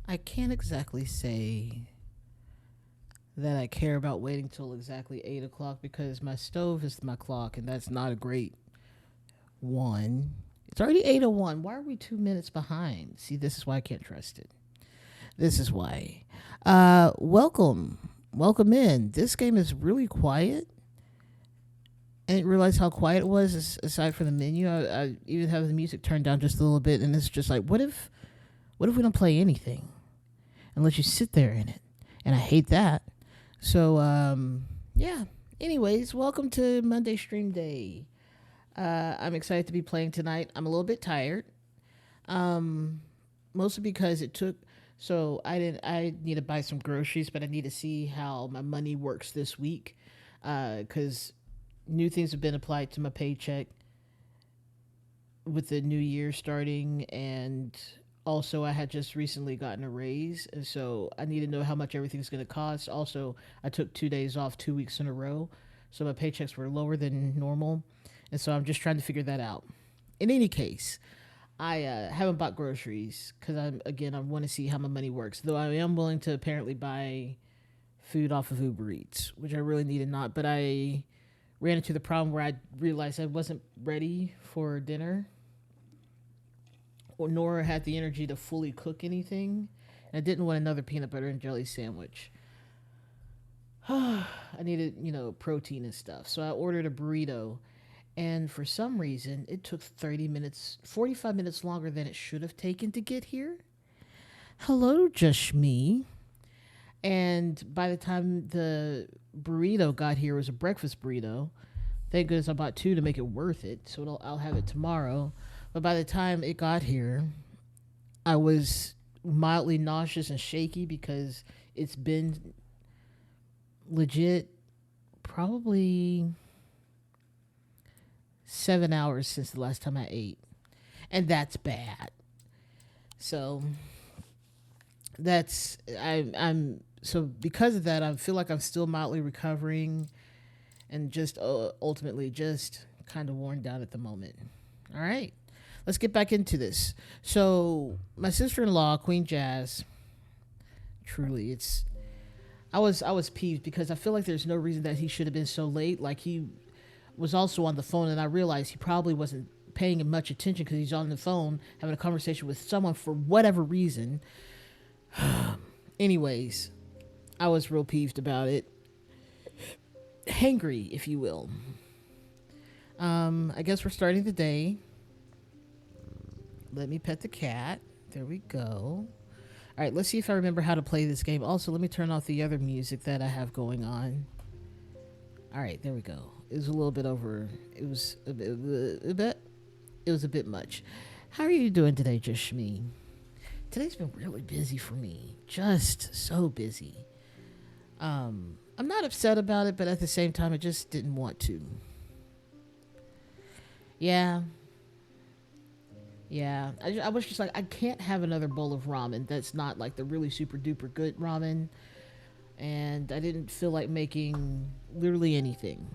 I can't exactly say that I care about waiting till exactly 8 o'clock because my stove is my clock, and that's not a great one. It's already 8:01. Why are we 2 minutes behind? See, this is why I can't trust it. This is why. Welcome in. This game is really quiet. I didn't realize how quiet it was. Aside from the menu, I even have the music turned down just a little bit, and it's just like, what if we don't play anything and let you sit there in it? And I hate that. So, yeah. Anyways, welcome to Monday Stream Day. I'm excited to be playing tonight. I'm a little bit tired, um, mostly because it took. So I didn't. I need to buy some groceries, but I need to see how my money works this week, because new things have been applied to my paycheck with the new year starting, and also I had just recently gotten a raise, and so I need to know how much everything's going to cost. Also, I took 2 days off 2 weeks in a row, so my paychecks were lower than normal, and so I'm just trying to figure that out. In any case, I haven't bought groceries because I want to see how my money works. Though I am willing to apparently buy food off of Uber Eats, which I really need to not. But I ran into the problem where I realized I wasn't ready for dinner, or nor had the energy to fully cook anything. And I didn't want another peanut butter and jelly sandwich. I needed, protein and stuff. So I ordered a burrito. And for some reason, it took 30 minutes, 45 minutes longer than it should have taken to get here. Hello, just me. And by the time the burrito got here, it was a breakfast burrito. Thank goodness I bought two to make it worth it. So I'll have it tomorrow. But by the time it got here, I was mildly nauseous and shaky because it's been legit probably 7 hours since the last time I ate. And that's bad. So I'm so because of that, I feel like I'm still mildly recovering and just ultimately just kind of worn down at the moment. All right, let's get back into this. So my sister-in-law, Queen Jazz, truly, it's I was peeved because I feel like there's no reason that he should have been so late. Like, he was also on the phone, and I realized he probably wasn't paying much attention because he's on the phone having a conversation with someone for whatever reason. Anyways, I was real peeved about it. Hangry, if you will. I guess we're starting the day. Let me pet the cat. There we go. All right, let's see if I remember how to play this game. Also, let me turn off the other music that I have going on. All right, there we go. It was a little bit over. It was a bit. It was a bit much. How are you doing today, just me? Today's been really busy for me. Just so busy. I'm not upset about it, but at the same time, I just didn't want to. Yeah, yeah. I was just like, I can't have another bowl of ramen that's not like the really super duper good ramen. And I didn't feel like making literally anything.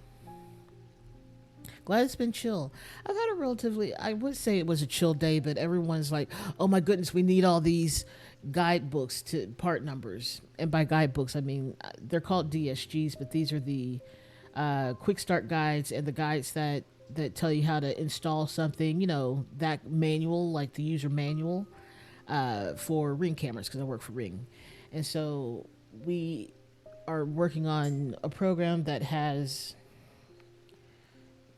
Glad it's been chill. I've had a relatively, I would say it was a chill day, but everyone's like, oh my goodness, we need all these guidebooks to part numbers. And by guidebooks, I mean, they're called DSGs, but these are the quick start guides and the guides that tell you how to install something, that manual, like the user manual for Ring cameras, because I work for Ring. And so we are working on a program that has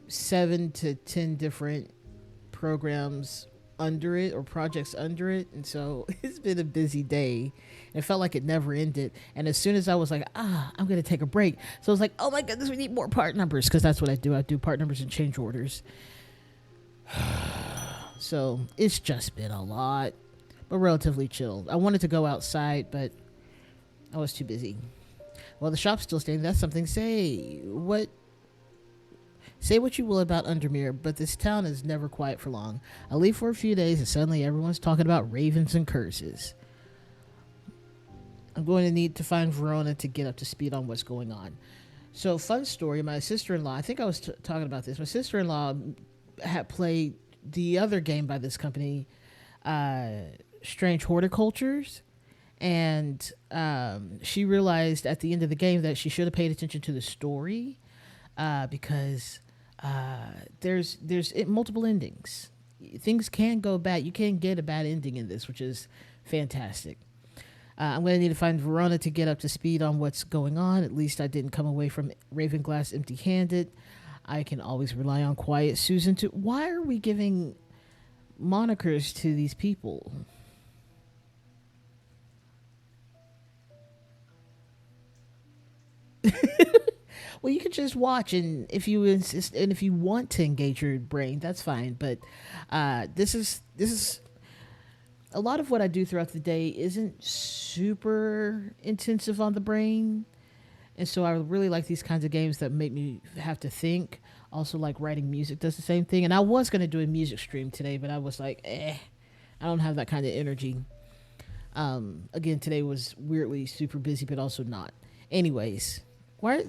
7 to 10 different programs under it, or projects under it. And so it's been a busy day. And it felt like it never ended. And as soon as I was like, I'm going to take a break. So I was like, oh my goodness, we need more part numbers. Because that's what I do. I do part numbers and change orders. So it's just been a lot, but relatively chill. I wanted to go outside, but I was too busy. Well, the shop's still standing. That's something. Say what you will about Undermere, but this town is never quiet for long. I leave for a few days and suddenly everyone's talking about ravens and curses. I'm going to need to find Verona to get up to speed on what's going on. So, fun story, my sister-in-law, I think I was talking about this. My sister-in-law had played the other game by this company, Strange Horticultures, And she realized at the end of the game that she should have paid attention to the story, because there's multiple endings. Things can go bad. You can get a bad ending in this, which is fantastic. I'm going to need to find Verona to get up to speed on what's going on. At least I didn't come away from Ravenglass empty-handed. I can always rely on Quiet Susan to... Why are we giving monikers to these people? Well, you could just watch, and if you insist, and if you want to engage your brain, that's fine. But this is a lot of what I do throughout the day isn't super intensive on the brain, and so I really like these kinds of games that make me have to think. Also, like writing music does the same thing. And I was gonna do a music stream today, but I was like, I don't have that kind of energy. Again, today was weirdly super busy, but also not. Anyways, why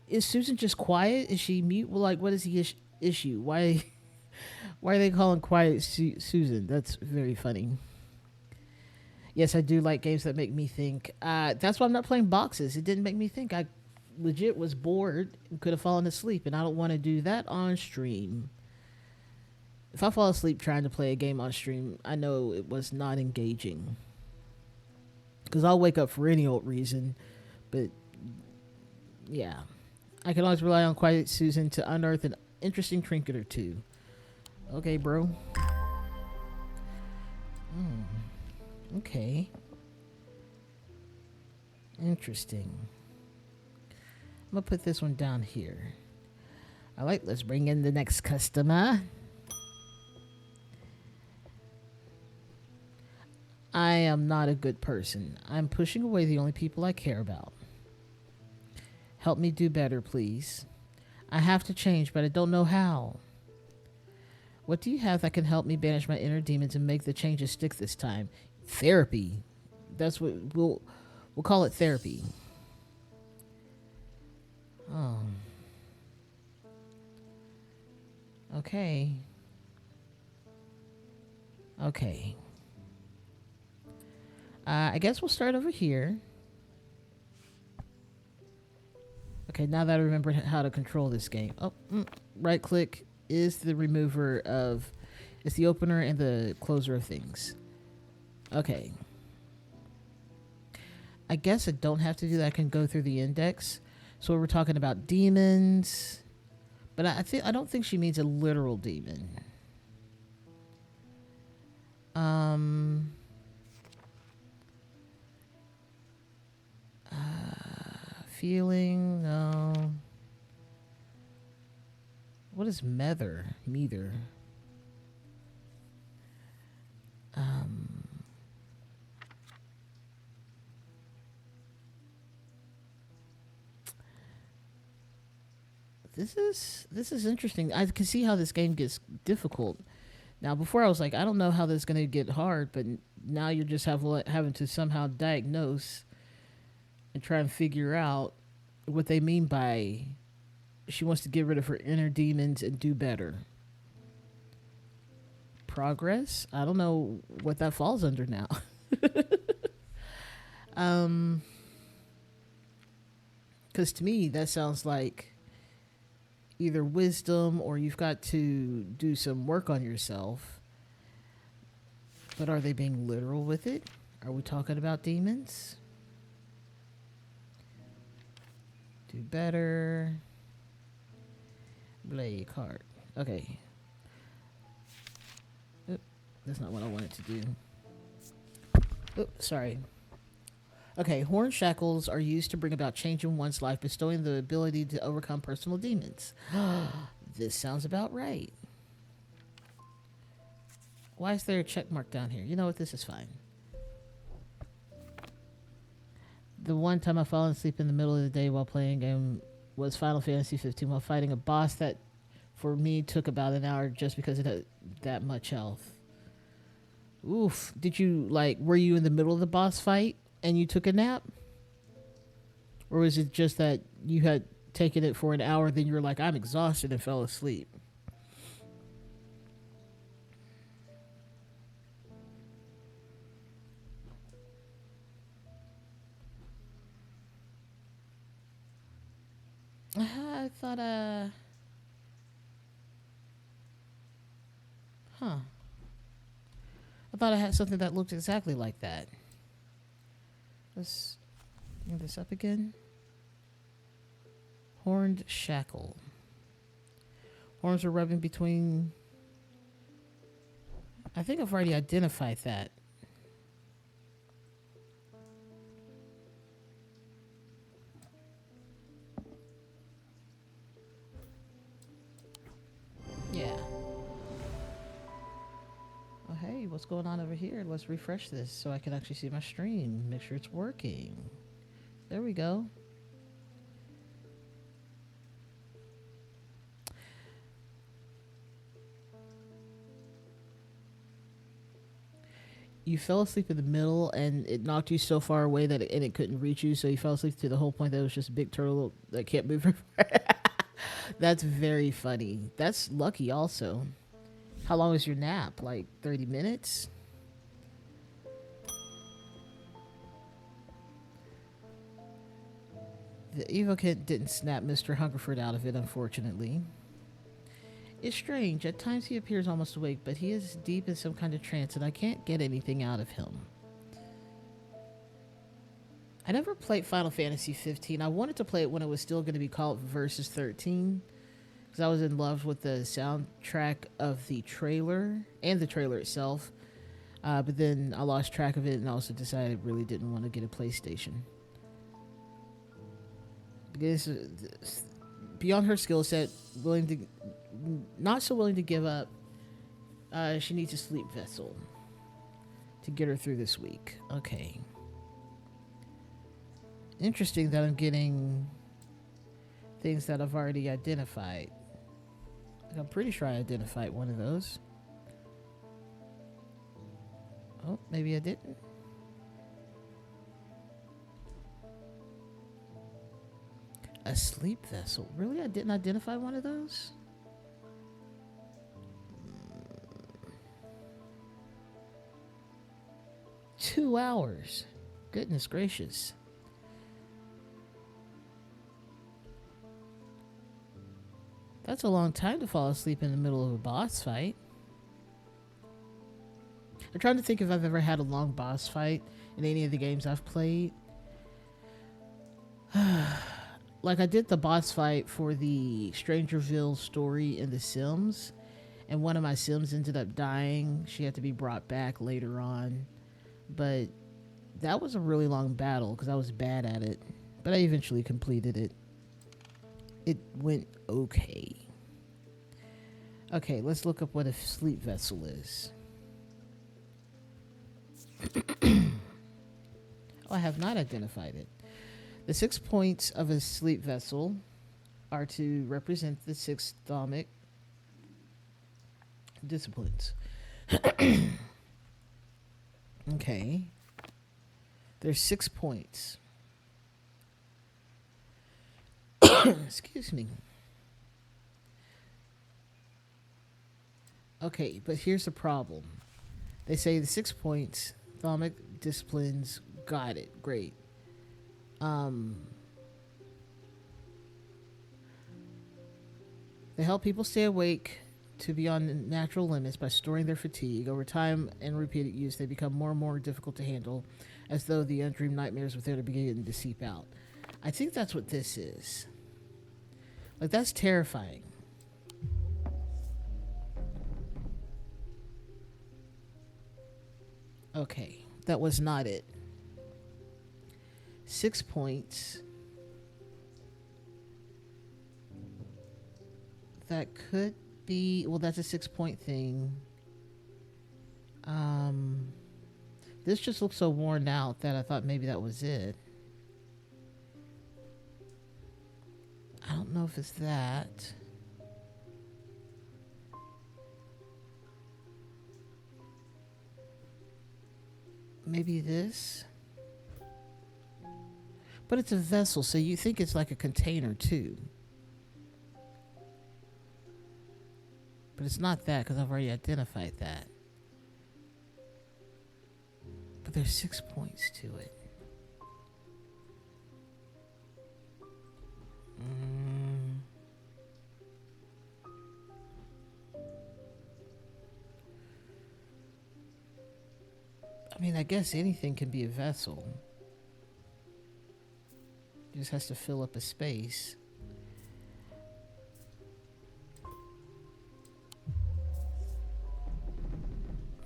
is Susan just quiet? Is she mute? Well, like, what is the issue? Why are they calling quiet Susan? That's very funny. Yes, I do like games that make me think. That's why I'm not playing boxes. It didn't make me think. I legit was bored and could have fallen asleep, and I don't want to do that on stream. If I fall asleep trying to play a game on stream, I know it was not engaging. Because I'll wake up for any old reason. But, yeah. I can always rely on Quiet Susan to unearth an interesting trinket or two. Okay, bro. Okay. Interesting. I'm going to put this one down here. All right, let's bring in the next customer. I am not a good person. I'm pushing away the only people I care about. Help me do better, please. I have to change, but I don't know how. What do you have that can help me banish my inner demons and make the changes stick this time? Therapy. That's what we'll call it, therapy. Oh. Okay. Okay. I guess we'll start over here. Okay, now that I remember how to control this game. Oh, right click is the remover of... It's the opener and the closer of things. Okay. I guess I don't have to do that. I can go through the index. So we're talking about demons. But I don't think she means a literal demon. Feeling, no. What is mether? Meter. This is interesting. I can see how this game gets difficult. Now, before I was like, I don't know how this is going to get hard, but now you're just having to somehow diagnose and try and figure out what they mean by she wants to get rid of her inner demons and do better. Progress? I don't know what that falls under now. Because to me, that sounds like either wisdom or you've got to do some work on yourself. But are they being literal with it? Are we talking about demons? Do better. Play card. Okay. Oop, that's not what I wanted to do. Oops, sorry. Okay, horn shackles are used to bring about change in one's life, bestowing the ability to overcome personal demons. This sounds about right. Why is there a check mark down here? You know what? This is fine. The one time I fallen asleep in the middle of the day while playing a game was Final Fantasy 15 while fighting a boss that, for me, took about an hour just because it had that much health. Oof. Were you in the middle of the boss fight and you took a nap? Or was it just that you had taken it for an hour, then you were like, I'm exhausted, and fell asleep? I thought, huh. I thought I had something that looked exactly like that. Let's bring this up again. Horned shackle. Horns are rubbing between. I think I've already identified that. Yeah. Oh, hey, what's going on over here? Let's refresh this so I can actually see my stream. Make sure it's working. There we go. You fell asleep in the middle and it knocked you so far away that it couldn't reach you, so you fell asleep to the whole point that it was just a big turtle that can't move. That's very funny. That's lucky also. How long was your nap? Like 30 minutes? The Evokit didn't snap Mr. Hungerford out of it, unfortunately. It's strange. At times he appears almost awake, but he is deep in some kind of trance, and I can't get anything out of him. I never played Final Fantasy 15. I wanted to play it when it was still going to be called Versus 13, because I was in love with the soundtrack of the trailer and the trailer itself. But then I lost track of it and also decided I really didn't want to get a PlayStation. Because beyond her skill set, not so willing to give up, she needs a sleep vessel to get her through this week. Okay. Interesting that I'm getting things that I've already identified. I'm pretty sure I identified one of those. Oh, maybe I didn't. A sleep vessel. Really? I didn't identify one of those? 2 hours. Goodness gracious. That's a long time to fall asleep in the middle of a boss fight. I'm trying to think if I've ever had a long boss fight in any of the games I've played. Like I did the boss fight for the Strangerville story in The Sims, and one of my Sims ended up dying. She had to be brought back later on, but that was a really long battle because I was bad at it, but I eventually completed it. It went okay. Okay, let's look up what a sleep vessel is. Oh, I have not identified it. The 6 points of a sleep vessel are to represent the 6 Dhammic disciplines. Okay. There's 6 points. Excuse me. Okay, but here's the problem. They say the 6 points, Dhammic disciplines, got it, great. They help people stay awake to beyond natural limits by storing their fatigue. Over time and repeated use, they become more and more difficult to handle, as though the undreamed nightmares within are beginning to seep out. I think that's what this is. Like, that's terrifying. Okay, that was not it. 6 points. That could be, well, that's a 6-point thing. This just looks so worn out that I thought maybe that was it. I don't know if it's that. Maybe this. But it's a vessel, so you think it's like a container too. But it's not that because I've already identified that. But there's 6 points to it. I mean, I guess anything can be a vessel. It just has to fill up a space.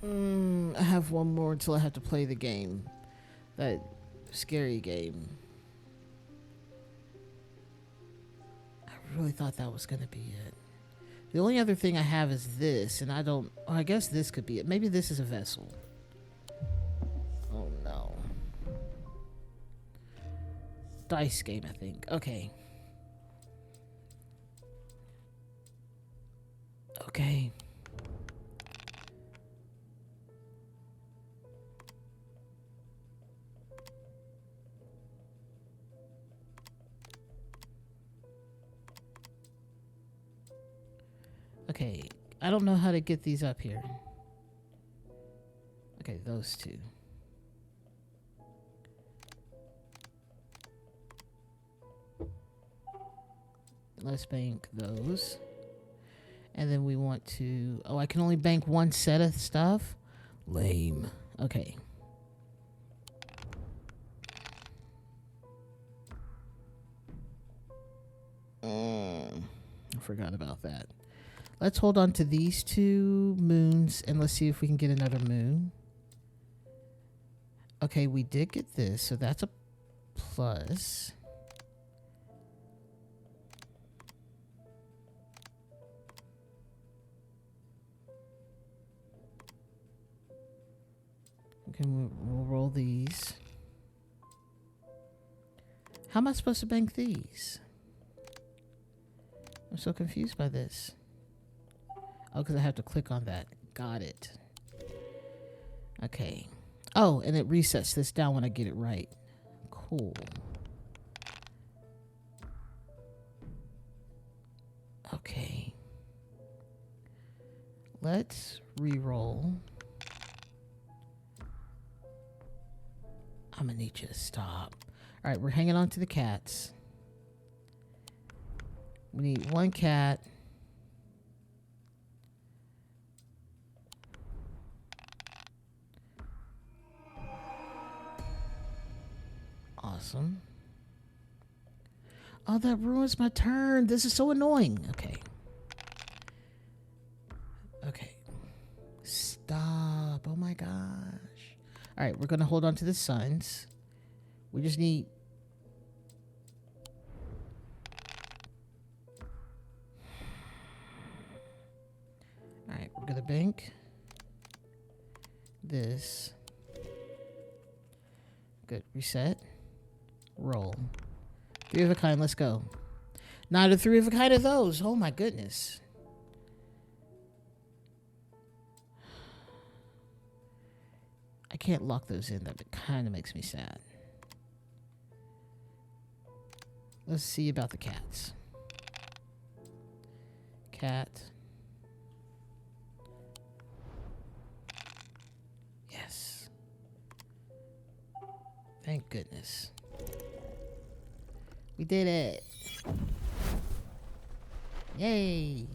I have one more until I have to play the game. That scary game. I really thought that was going to be it. The only other thing I have is this, and I don't... Oh, I guess this could be it. Maybe this is a vessel. Oh, no. Dice game, I think. Okay. Okay. Okay, I don't know how to get these up here. Okay, those two. Let's bank those. And then we want to... Oh, I can only bank one set of stuff? Lame. Okay. I forgot about that. Let's hold on to these two moons and let's see if we can get another moon. Okay, we did get this, so that's a plus. Okay, we'll roll these. How am I supposed to bank these? I'm so confused by this. Oh, because I have to click on that. Got it. Okay. Oh, and it resets this down when I get it right. Cool. Okay. Let's re-roll. I'm gonna need you to stop. All right, we're hanging on to the cats. We need one cat. Awesome. Oh, that ruins my turn. This is so annoying. Okay. Okay. Stop. Oh my gosh. All right, we're going to hold on to the suns. We just need... All right, we're going to bank this. Good. Reset. Roll. 3 of a kind. Let's go. Not a 3 of a kind of those. Oh my goodness. I can't lock those in. That kind of makes me sad. Let's see about the cats. Cat. Yes. Thank goodness. We did it. Yay.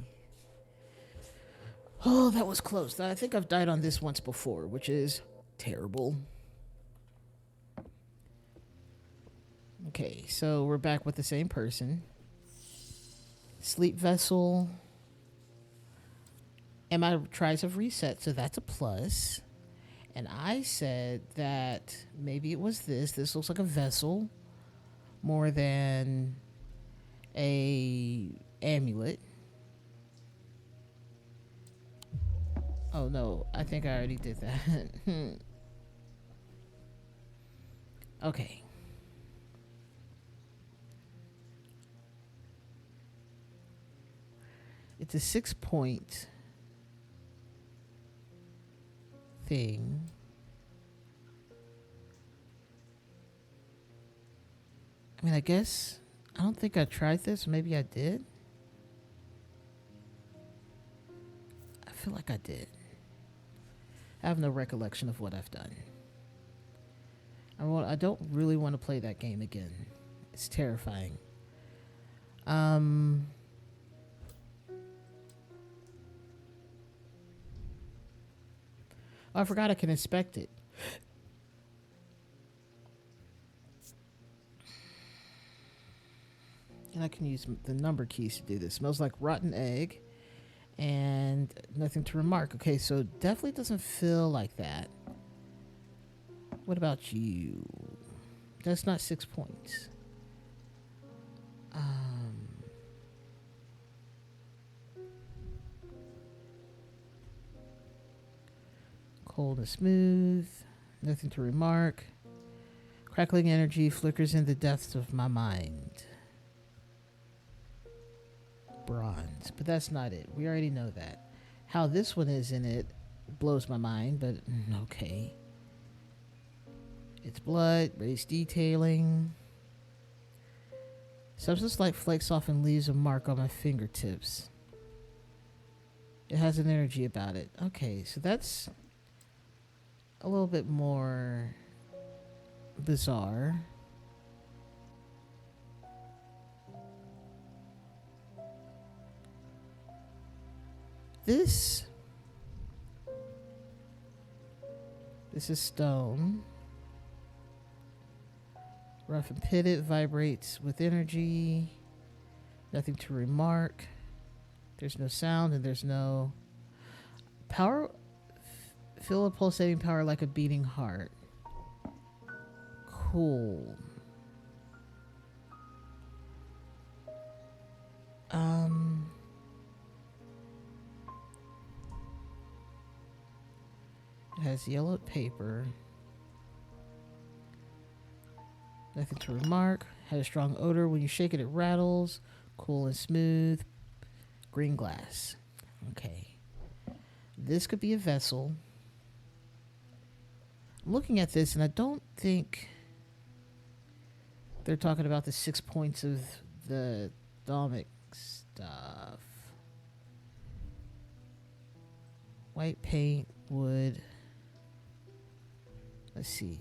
Oh, that was close. I think I've died on this once before, which is terrible. Okay, so we're back with the same person. Sleep vessel. And my tries have reset, so that's a plus. And I said that maybe it was this. This looks like a vessel more than a amulet. Oh no, I think I already did that. Okay. It's a 6-point thing. I mean, I guess I don't think I tried this. Maybe I did. I feel like I did. I have no recollection of what I've done. I don't really want to play that game again. It's terrifying. Oh, I forgot I can inspect it. And I can use the number keys to do this. Smells like rotten egg and nothing to remark. Okay, so definitely doesn't feel like that. What about you? That's not 6 points. Cold and smooth. Nothing to remark. Crackling energy flickers in the depths of my mind. Bronze. But that's not it. We already know that. How this one is in it blows my mind, but okay. It's blood, raised detailing. Substance like flakes off and leaves a mark on my fingertips. It has an energy about it. Okay, so that's a little bit more bizarre. This is stone. Rough and pitted, vibrates with energy. Nothing to remark. There's no sound and there's no power. Feel a pulsating power like a beating heart. Cool. It has yellowed paper. Nothing to remark. Had a strong odor. When you shake it, it rattles. Cool and smooth. Green glass. Okay. This could be a vessel. I'm looking at this, and I don't think they're talking about the 6 points of the Dhalmic stuff. White paint, wood. Let's see.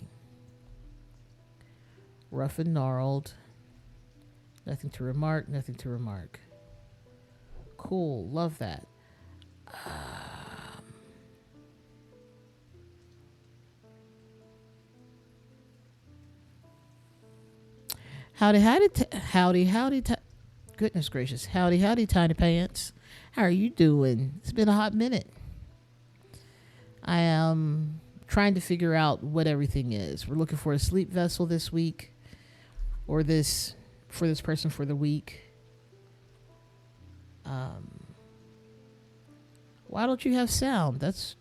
Rough and gnarled. Nothing to remark. Nothing to remark. Cool. Love that. Howdy, goodness gracious. Howdy, Tiny Pants. How are you doing? It's been a hot minute. I am trying to figure out what everything is. We're looking for a sleep vessel this week, or this for this person for the week. Why don't you have sound? Let's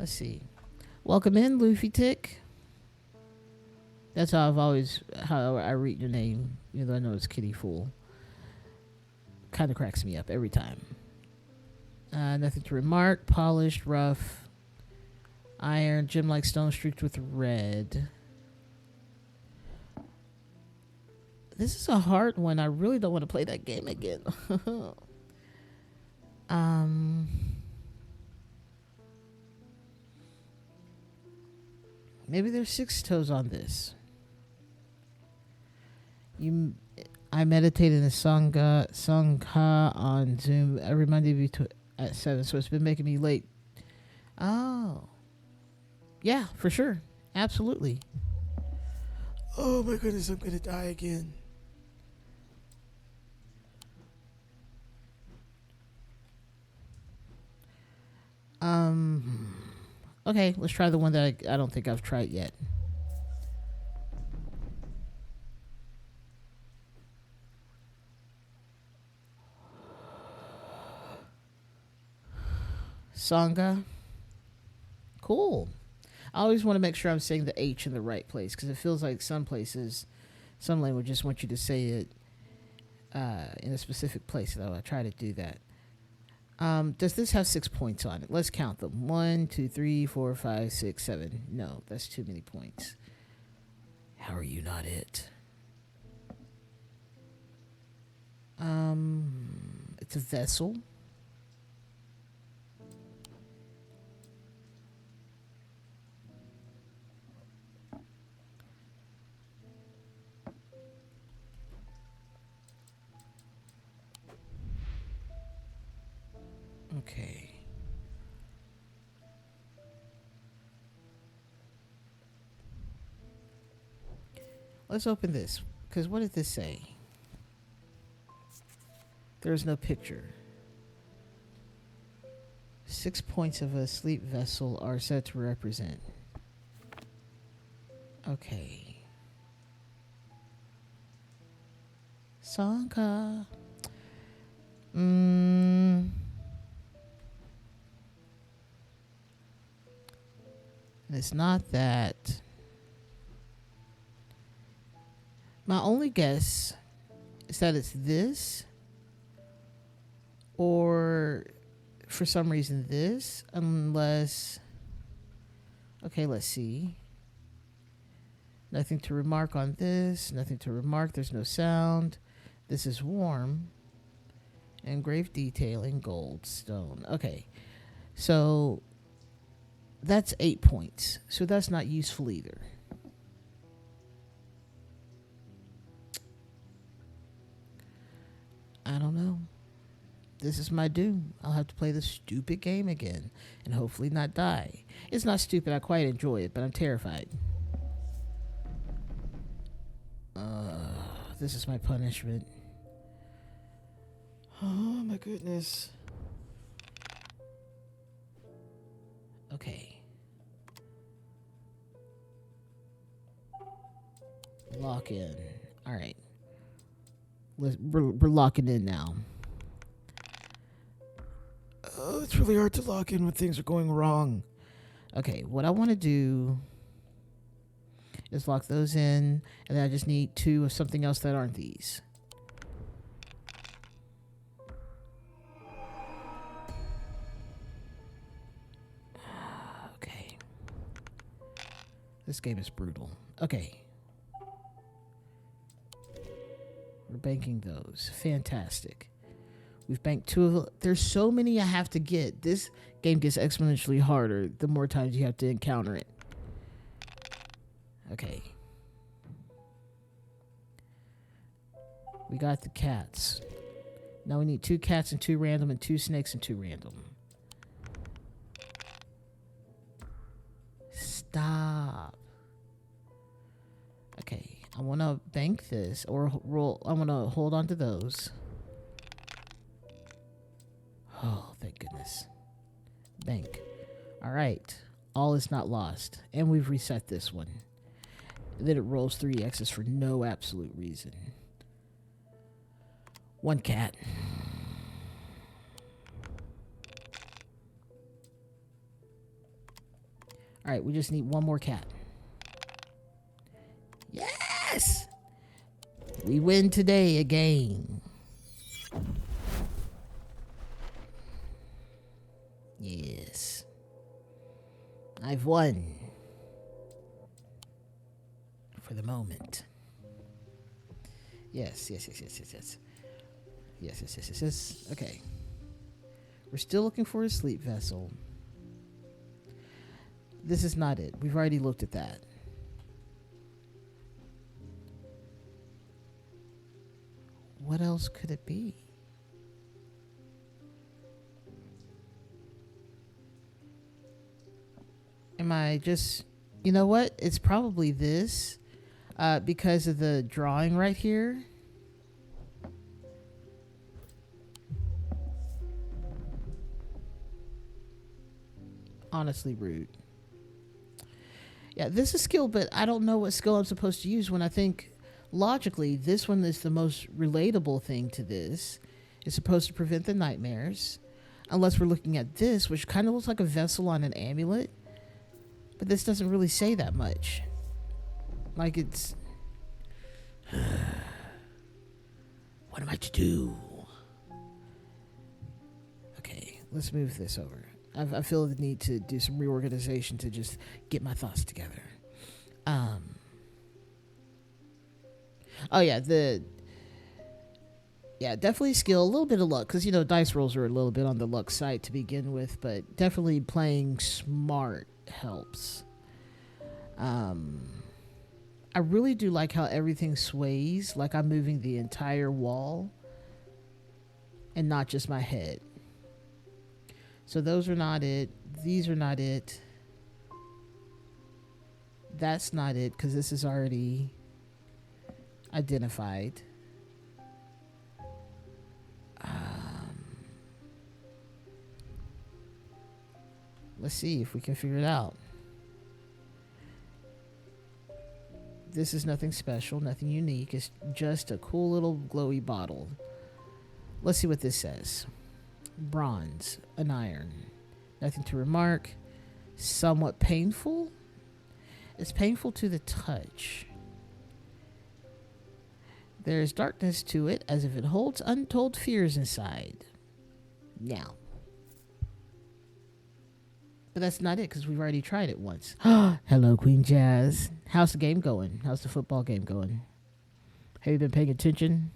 see. Welcome in, Luffy Tick. That's how I read your name, even though I know it's Kitty Fool. Kind of cracks me up every time. Nothing to remark. Polished, rough, iron, gem-like stone streaked with red. This is a hard one. I really don't want to play that game again. Maybe there's 6 toes on this. I meditate in a sangha on Zoom every Monday at 7, so it's been making me late. Oh. Yeah, for sure. Absolutely. Oh my goodness, I'm going to die again. Okay, let's try the one that I don't think I've tried yet. Sangha. Cool. I always want to make sure I'm saying the H in the right place, because it feels like some places, some languages want you to say it in a specific place. So I try to do that. Does this have 6 points on it? Let's count them. 1, 2, 3, 4, 5, 6, 7. No, that's too many points. How are you not it? It's a vessel. Okay. Let's open this. Because what did this say? There's no picture. 6 points of a sleep vessel are said to represent. Okay. Sanka. It's not that. My only guess is that it's this, or for some reason this, unless. Okay, let's see. Nothing to remark on this. Nothing to remark. There's no sound. This is warm. Engraved detailing, gold, stone. Okay, so that's 8 points. So that's not useful either. I don't know. This is my doom. I'll have to play this stupid game again and hopefully not die. It's not stupid. I quite enjoy it, but I'm terrified. This is my punishment. Oh my goodness. Okay. Lock in. All right. We're locking in now. Oh, it's really hard to lock in when things are going wrong. Okay, what I want to do is lock those in, and then I just need 2 of something else that aren't these. Okay. This game is brutal. Okay. We're banking those. Fantastic. We've banked 2 of them. There's so many I have to get. This game gets exponentially harder the more times you have to encounter it. Okay. We got the cats. Now we need 2 cats and 2 random and 2 snakes and 2 random. Stop. Okay. I want to bank this or roll. I want to hold on to those. Oh, thank goodness. Bank. All right. All is not lost. And we've reset this one. And then it rolls 3 X's for no absolute reason. 1 cat. All right, we just need 1 more cat. Yes! We win today again. Yes. I've won. For the moment. Yes. Yes. Okay. We're still looking for a sleep vessel. This is not it. We've already looked at that. What else could it be? Am I just... You know what? It's probably this. Because of the drawing right here. Honestly rude. Yeah, this is skill, but I don't know what skill I'm supposed to use when I think logically this one is the most relatable thing to this. It's supposed to prevent the nightmares. Unless we're looking at this, which kind of looks like a vessel on an amulet. But this doesn't really say that much. Like it's... What am I to do? Okay, let's move this over. I feel the need to do some reorganization to just get my thoughts together. Oh yeah, definitely skill, a little bit of luck, because dice rolls are a little bit on the luck side to begin with, but definitely playing smart helps. I really do like how everything sways, like I'm moving the entire wall and not just my head. So those are not it. These are not it. That's not it, because this is already... identified. Um, let's see if we can figure it out. This is nothing special, nothing unique. It's just a cool little glowy bottle. Let's see what this says. Bronze, an iron. Nothing to remark. Somewhat painful. It's painful to the touch. There is darkness to it, as if it holds untold fears inside. Now. But that's not it, because we've already tried it once. Hello, Queen Jazz. How's the game going? How's the football game going? Have you been paying attention?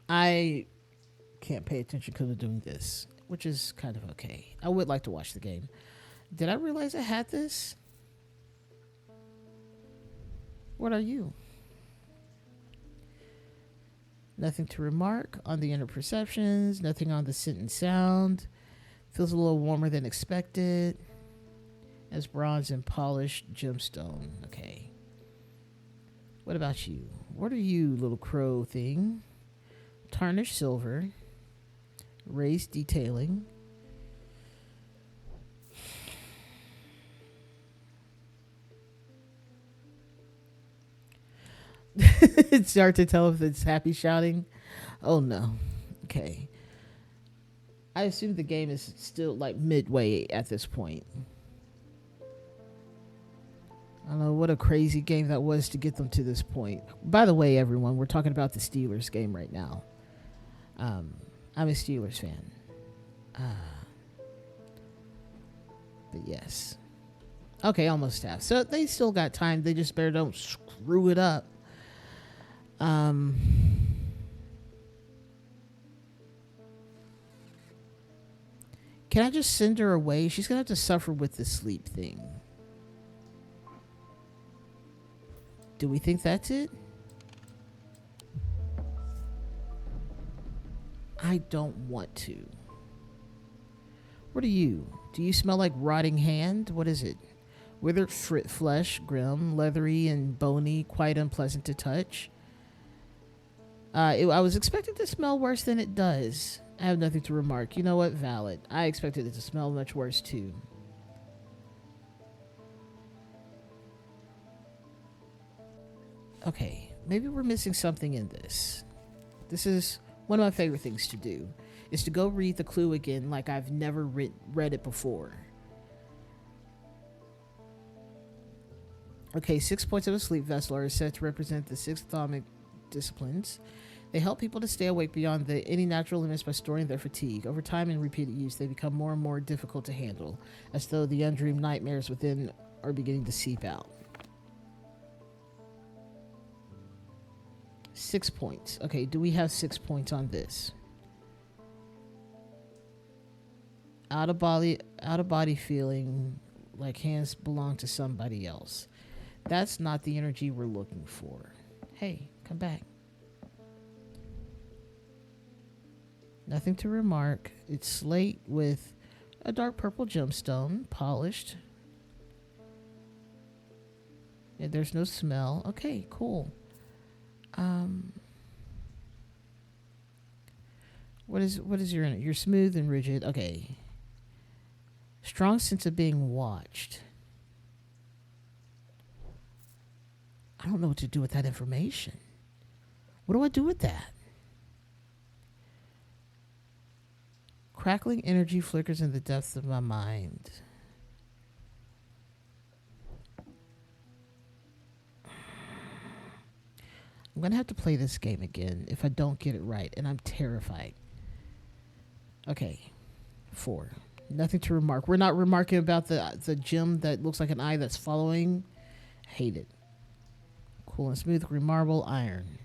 I can't pay attention because of doing this, which is kind of okay. I would like to watch the game. Did I realize I had this? What are you? Nothing to remark on the inner perceptions. Nothing on the scent and sound. Feels a little warmer than expected. As bronze and polished gemstone. Okay. What about you? What are you, little crow thing? Tarnished silver. Raised detailing. It's hard to tell if it's happy shouting. Oh no. Okay. I assume the game is still like midway at this point. I don't know what a crazy game that was to get them to this point. By the way, everyone, we're talking about the Steelers game right now. I'm a Steelers fan. But yes. Okay, almost half. So they still got time. They just better don't screw it up. Can I just send her away? She's gonna have to suffer with the sleep thing. Do we think that's it? I don't want to. What are you? Do you smell like rotting hand? What is it? Withered flesh, grim, leathery, and bony, quite unpleasant to touch. I was expecting to smell worse than it does. I have nothing to remark. You know what? Valid. I expected it to smell much worse too. Okay, maybe we're missing something in this. This is one of my favorite things to do, is to go read the clue again like I've never read it before. Okay, 6 points of a sleep vessel are said to represent the 6 atomic disciplines. They help people to stay awake beyond any natural limits by storing their fatigue. Over time and repeated use, they become more and more difficult to handle, as though the undreamed nightmares within are beginning to seep out. 6 points. Okay, do we have 6 points on this? Out of body feeling like hands belong to somebody else. That's not the energy we're looking for. Hey, come back. Nothing to remark. It's slate with a dark purple gemstone, polished. Yeah, there's no smell. Okay, cool. What is your? You're smooth and rigid. Okay. Strong sense of being watched. I don't know what to do with that information. What do I do with that? Crackling energy flickers in the depths of my mind. I'm going to have to play this game again if I don't get it right, and I'm terrified. Okay. 4. Nothing to remark. We're not remarking about the gem that looks like an eye that's following. Hate it. Cool and smooth green marble, iron.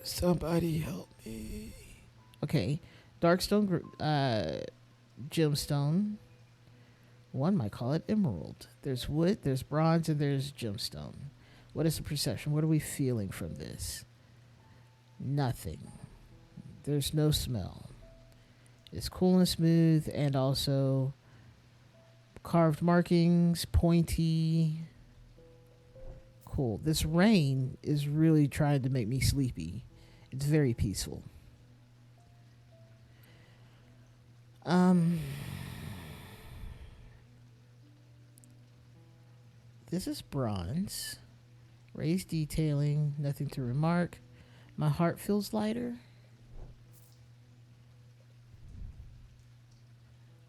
Somebody help me. Okay. Darkstone, gemstone. One might call it emerald. There's wood, there's bronze, and there's gemstone. What is the perception? What are we feeling from this? Nothing. There's no smell. It's cool and smooth, and also carved markings, pointy. Cool. This rain is really trying to make me sleepy. It's very peaceful. This is bronze. Raised detailing, nothing to remark. My heart feels lighter.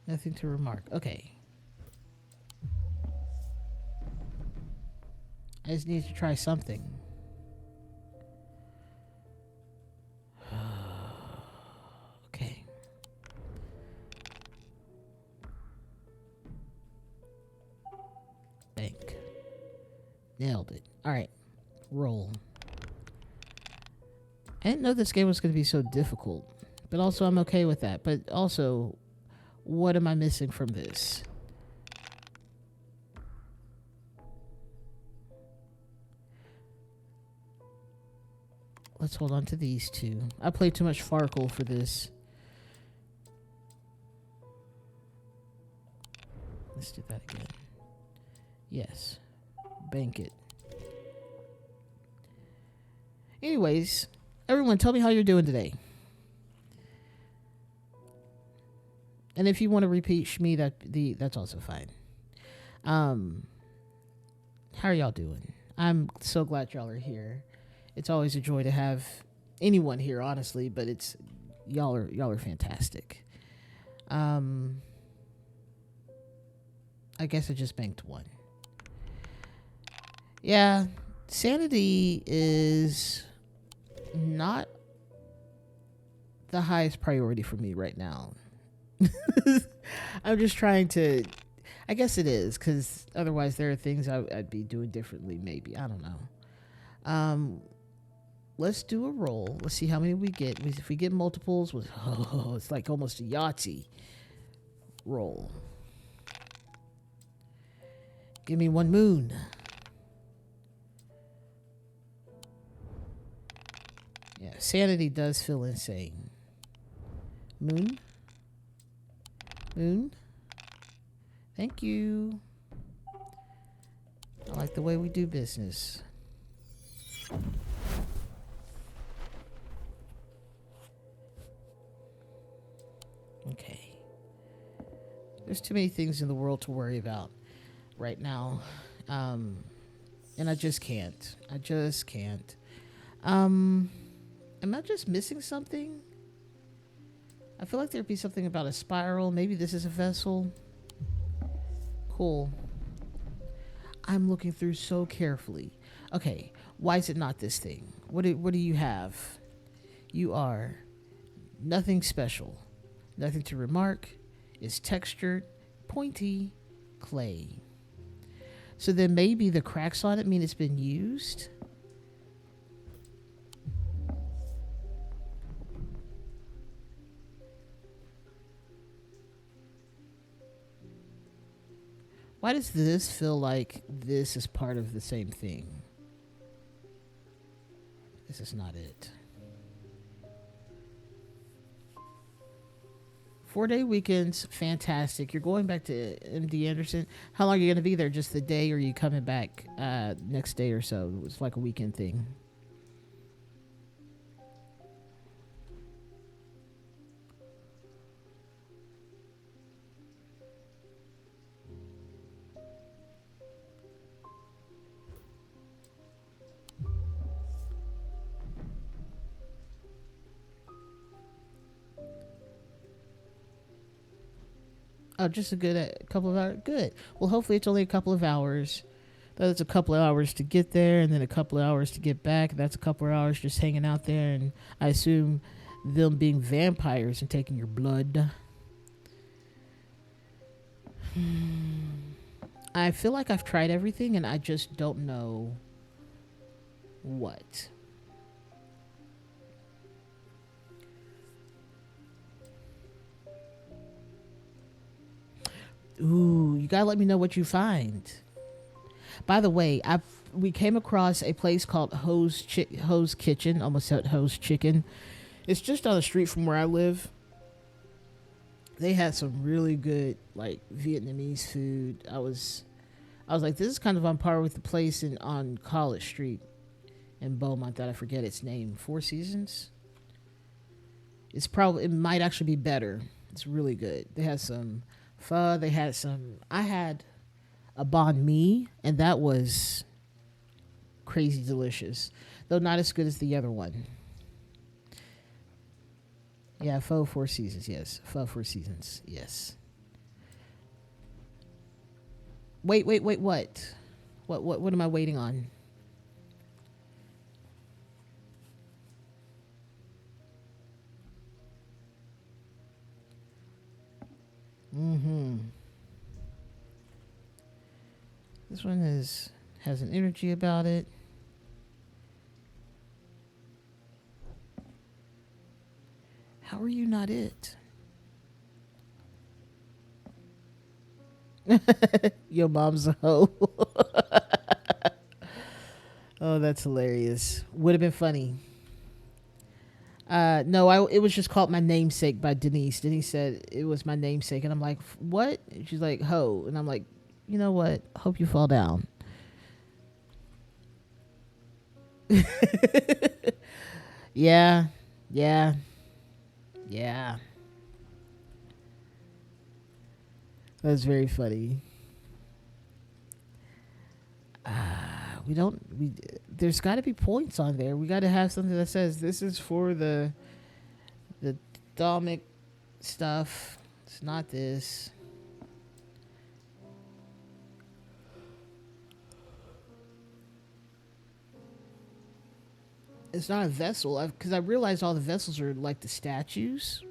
Nothing to remark. Okay. I just need to try something. Okay. Bank. Nailed it. Alright. Roll. I didn't know this game was going to be so difficult. But also, I'm okay with that. But also, what am I missing from this? Let's hold on to these two. I played too much Farkle for this. Let's do that again. Yes. Bank it. Anyways, everyone, tell me how you're doing today. And if you want to repeat Shmi, that's also fine. How are y'all doing? I'm so glad y'all are here. It's always a joy to have anyone here, honestly, but it's y'all are fantastic. I guess I just banked one. Yeah, sanity is not the highest priority for me right now. I'm just trying to, I guess it is, because otherwise there are things I'd be doing differently, maybe. I don't know. Let's do a roll. Let's see how many we get. If we get multiples, it's like almost a Yahtzee roll. Give me one moon. Yeah, sanity does feel insane. Moon. Moon. Thank you. I like the way we do business. Okay. There's too many things in the world to worry about right now. And I just can't. Am I just missing something? I feel like there'd be something about a spiral. Maybe this is a vessel. Cool. I'm looking through so carefully. Okay, why is it not this thing? What do you have? You are nothing special. Nothing to remark. It's textured, pointy, clay. So then maybe the cracks on it mean it's been used? Why does this feel like this is part of the same thing? This is not it. 4-day weekends, fantastic. You're going back to MD Anderson. How long are you going to be there? Just the day, or are you coming back next day or so? It's like a weekend thing. Oh, just a couple of hours. Good. Well, hopefully it's only a couple of hours. That's a couple of hours to get there, and then a couple of hours to get back. That's a couple of hours just hanging out there, and I assume them being vampires and taking your blood. I feel like I've tried everything, and I just don't know what. Ooh, you gotta let me know what you find. By the way, we came across a place called Ho's Kitchen. Almost said Ho's Chicken. It's just down the street from where I live. They had some really good like Vietnamese food. I was like, this is kind of on par with the place on College Street in Beaumont that I forget its name. Four Seasons. It might actually be better. It's really good. They had some pho. They had some. I had a banh mi, and that was crazy delicious, though not as good as the other one. Yeah, pho Four Seasons. Yes, pho Four Seasons. Yes. Wait. What? What am I waiting on? Mm-hmm. This one has an energy about it. How are you not it? Your mom's a hoe. Oh, that's hilarious. Would have been funny. No, it was just called My Namesake by Denise. Denise said it was my namesake, and I'm like, what? And she's like, ho, and I'm like, you know what? Hope you fall down. Yeah, yeah, yeah. That's very funny. We don't. We There's got to be points on there. We got to have something that says this is for the Dhalmic stuff. It's not this. It's not a vessel because I realized all the vessels are like the statues.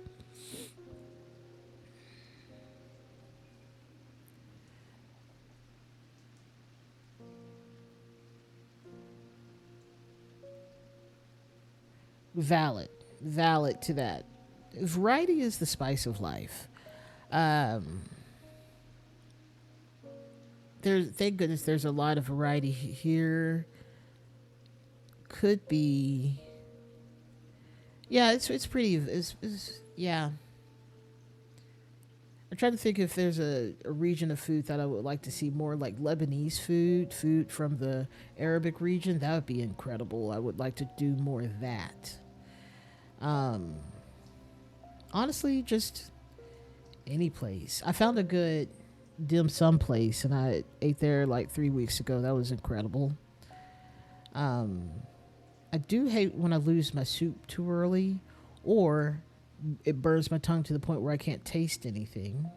Valid, valid to that. Variety is the spice of life. Um, thank goodness there's a lot of variety here. Could be, yeah. It's pretty. Yeah. I'm trying to think if there's a region of food that I would like to see more, like Lebanese food from the Arabic region. That would be incredible. I would like to do more of that. Um, Honestly, just any place. I found a good dim sum place, and I ate there like 3 weeks ago. That was incredible. Um, I do hate when I lose my soup too early, or it burns my tongue to the point where I can't taste anything.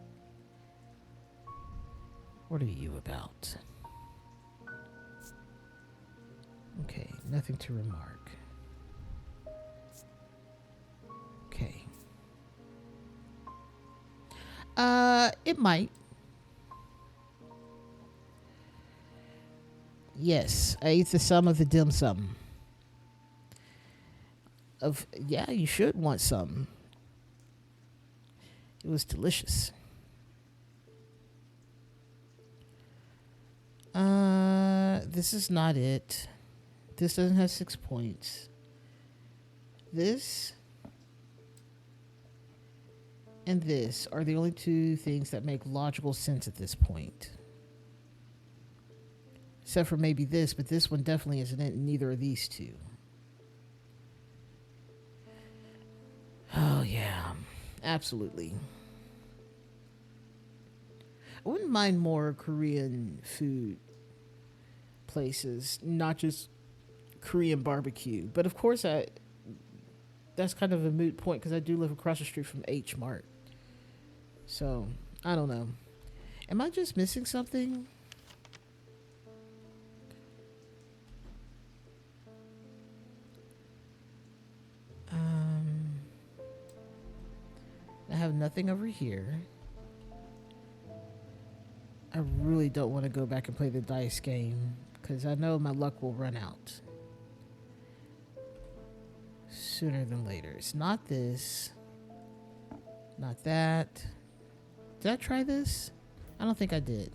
What are you about? Okay, nothing to remark. Okay. It might. Yes, I ate the sum of the dim sum. Yeah, you should want some. It was delicious. This is not it. This doesn't have 6 points. This and this are the only two things that make logical sense at this point. Except for maybe this, but this one definitely isn't in neither of these two. Oh, yeah. Absolutely. I wouldn't mind more Korean food places, not just Korean barbecue. But of course, that's kind of a moot point because I do live across the street from H Mart. So, I don't know. Am I just missing something? Um, I have nothing over here. I really don't want to go back and play the dice game because I know my luck will run out sooner than later. It's not this, not that. Did I try this? I don't think I did.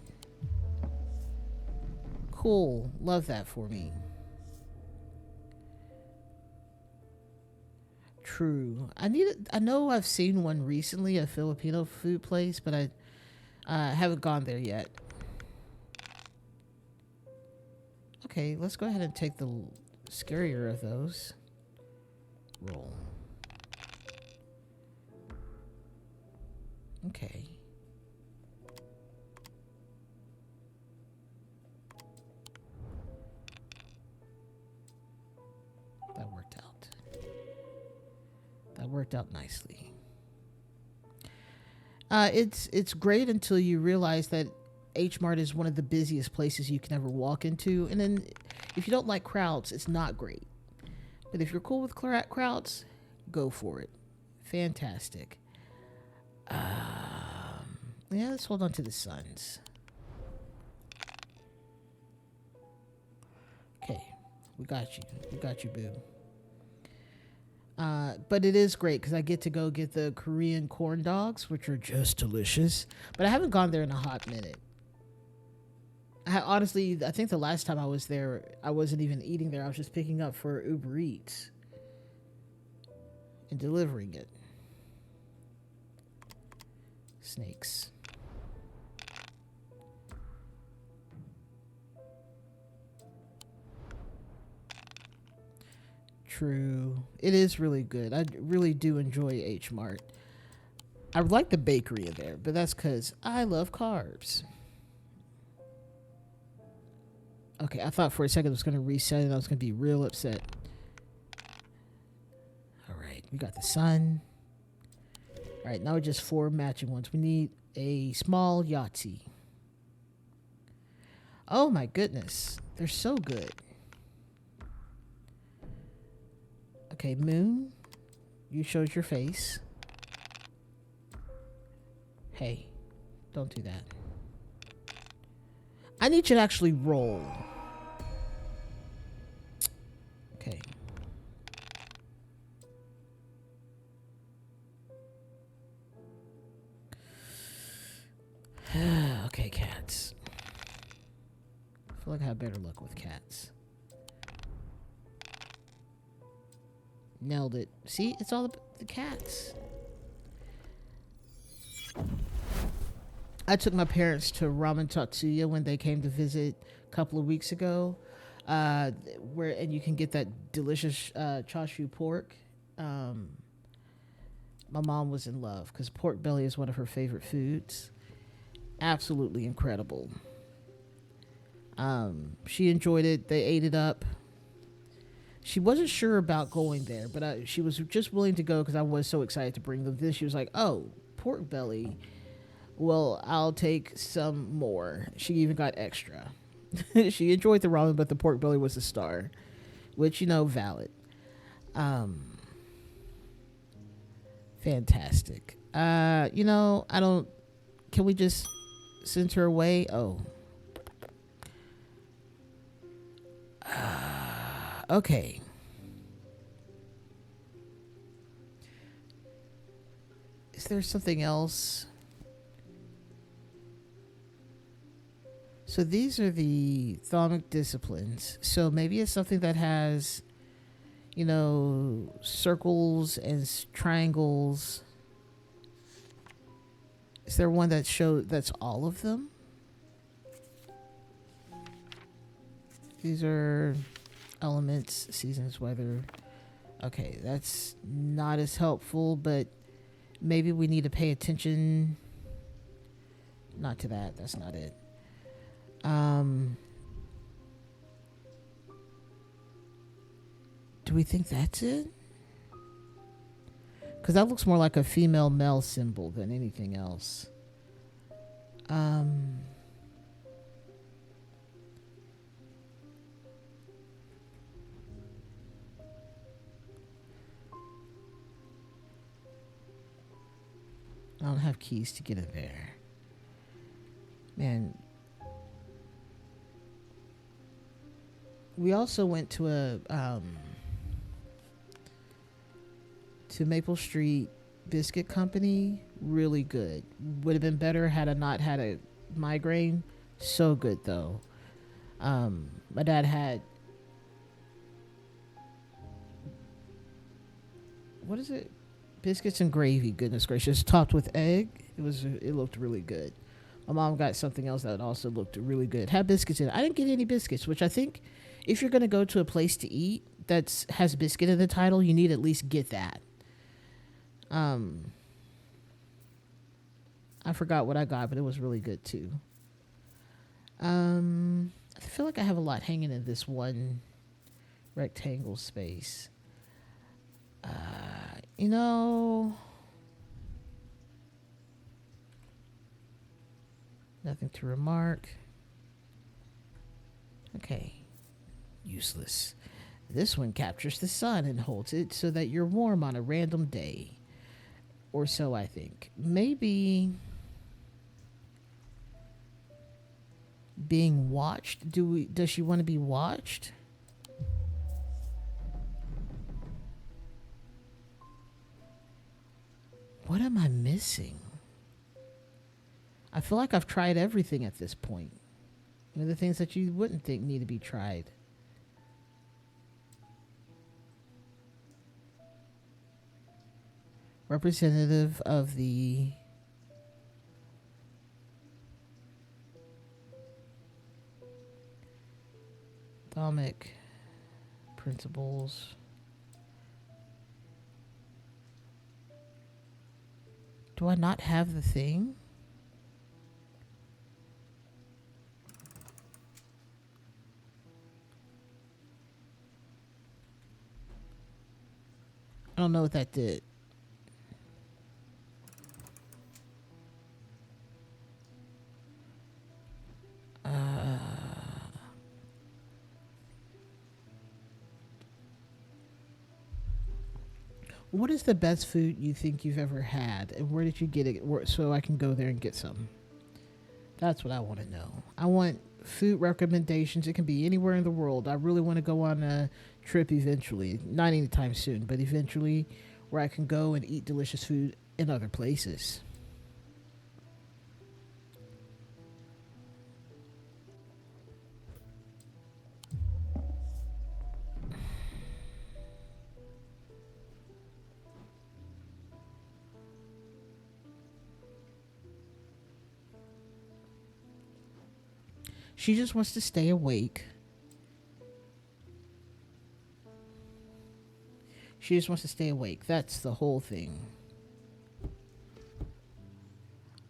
Cool. Love that for me. True. I know I've seen one recently, a Filipino food place, but I haven't gone there yet. Okay, let's go ahead and take the scarier of those. Roll. Okay. That worked out. That worked out nicely. It's great until you realize that H Mart is one of the busiest places you can ever walk into, and then if you don't like crowds, it's not great. But if you're cool with crowds, go for it. Fantastic. Yeah, let's hold on to the Suns. Okay, we got you. We got you, boo. But it is great because I get to go get the Korean corn dogs, which are just delicious. But I haven't gone there in a hot minute. Honestly, I think the last time I was there, I wasn't even eating there. I was just picking up for Uber Eats and delivering it. Snakes. True. It is really good. I really do enjoy H Mart. I like the bakery in there, but that's because I love carbs. Okay, I thought for a second it was going to reset and I was going to be real upset. All right, we got the sun. All right, now we're just 4 matching ones. We need a small Yahtzee. Oh my goodness, they're so good. Okay, moon, you showed your face. Hey, don't do that. I need you to actually roll. Okay. Okay, cats. I feel like I have better luck with cats. Nailed it. See, it's all the cats. I took my parents to Ramen Tatsuya when they came to visit a couple of weeks ago, and you can get that delicious chashu pork. My mom was in love because pork belly is one of her favorite foods. Absolutely incredible. She enjoyed it. They ate it up. She wasn't sure about going there, but she was just willing to go because I was so excited to bring them this. She was like, "Oh, pork belly. Well, I'll take some more." She even got extra. She enjoyed the ramen, but the pork belly was a star, which, valid. Fantastic. I don't. Can we just send her away? Oh. Okay. Is there something else? So these are the thalamic disciplines. So maybe it's something that has, circles and triangles. Is there one that's all of them? These are elements, seasons, weather. Okay, that's not as helpful, but maybe we need to pay attention. Not to that. That's not it. Do we think that's it? Because that looks more like a female male symbol than anything else. I don't have keys to get it there. Man. We also went to to Maple Street Biscuit Company. Really good. Would have been better had I not had a migraine. So good though. My dad had what is it? Biscuits and gravy. Goodness gracious, topped with egg. It looked really good. My mom got something else that also looked really good. Had biscuits in it. I didn't get any biscuits, which I think if you're gonna go to a place to eat that has biscuit in the title, you need to at least get that. I forgot what I got, but it was really good too. I feel like I have a lot hanging in this one rectangle space. You know, nothing to remark. Okay, useless. This one captures the sun and holds it so that you're warm on a random day. Or so I think. Maybe being watched. Does she want to be watched? What am I missing? I feel like I've tried everything at this point. The things that you wouldn't think need to be tried. Representative of the Dhammic principles. Do I not have the thing? I don't know what that did. What is the best food you think you've ever had, and where did you get it? So I can go there and get some. That's what I want to know. I want food recommendations. It can be anywhere in the world. I really want to go on a trip eventually, not anytime soon, but eventually, where I can go and eat delicious food in other places. She just wants to stay awake. She just wants to stay awake. That's the whole thing.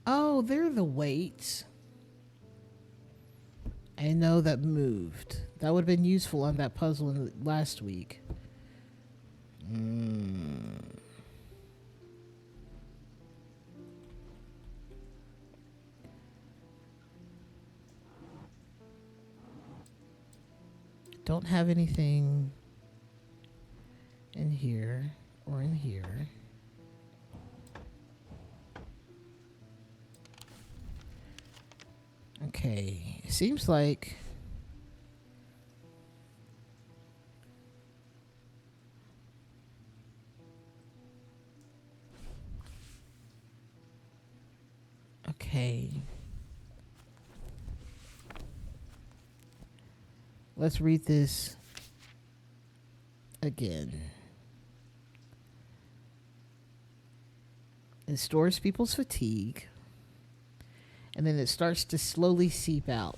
Oh, they're the weights. I know that moved. That would have been useful on that puzzle last week. Don't have anything in here or in here. Okay, it seems like okay. Let's read this again. It stores people's fatigue, and then it starts to slowly seep out.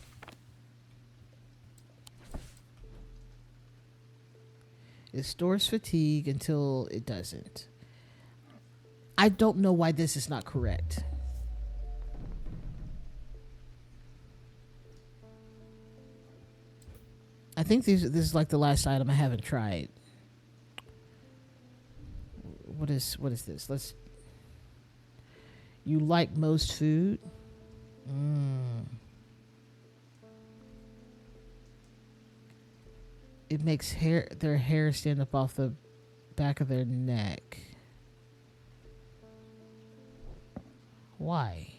It stores fatigue until it doesn't. I don't know why this is not correct. I think this is like the last item I haven't tried. What is this? You like most food? It makes their hair stand up off the back of their neck. Why?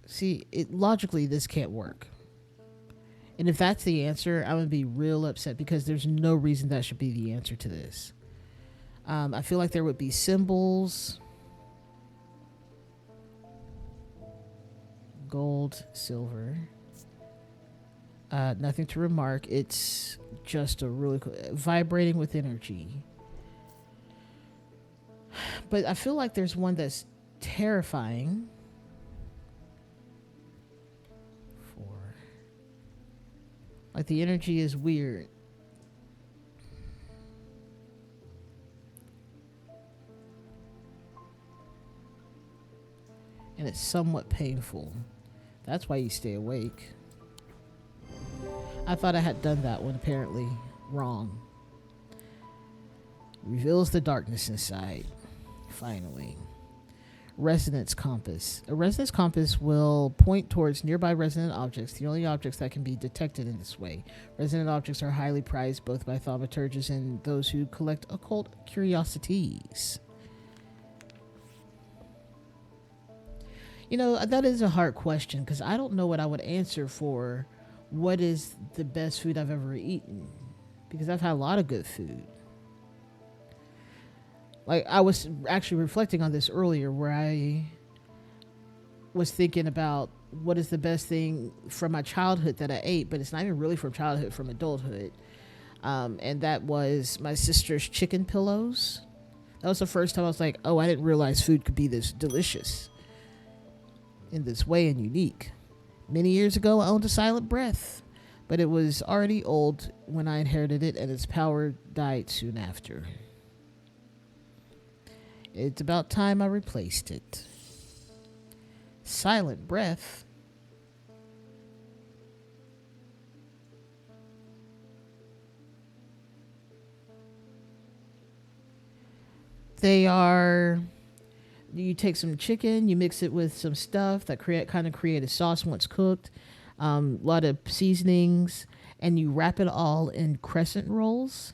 See, logically this can't work. And if that's the answer, I'm going to be real upset because there's no reason that should be the answer to this. I feel like there would be symbols. Gold, silver. Nothing to remark. It's just a really cool, vibrating with energy. But I feel like there's one that's terrifying. 4. Like the energy is weird. And it's somewhat painful. That's why you stay awake. I thought I had done that one, apparently wrong. Reveals the darkness inside. Finally. Resonance compass. A resonance compass will point towards nearby resonant objects, the only objects that can be detected in this way. Resonant objects are highly prized both by thaumaturges and those who collect occult curiosities. You know, that is a hard question because I don't know what I would answer for what is the best food I've ever eaten, because I've had a lot of good food. Like, I was actually reflecting on this earlier where I was thinking about what is the best thing from my childhood that I ate, but it's not even really from childhood, from adulthood. And that was my sister's chicken pillows. That was the first time I was like, oh, I didn't realize food could be this delicious in this way and unique. Many years ago, I owned a Silent Breath, but it was already old when I inherited it, and its power died soon after. It's about time I replaced it. Silent Breath? They are... You take some chicken, you mix it with some stuff that create a sauce once cooked, a lot of seasonings, and you wrap it all in crescent rolls,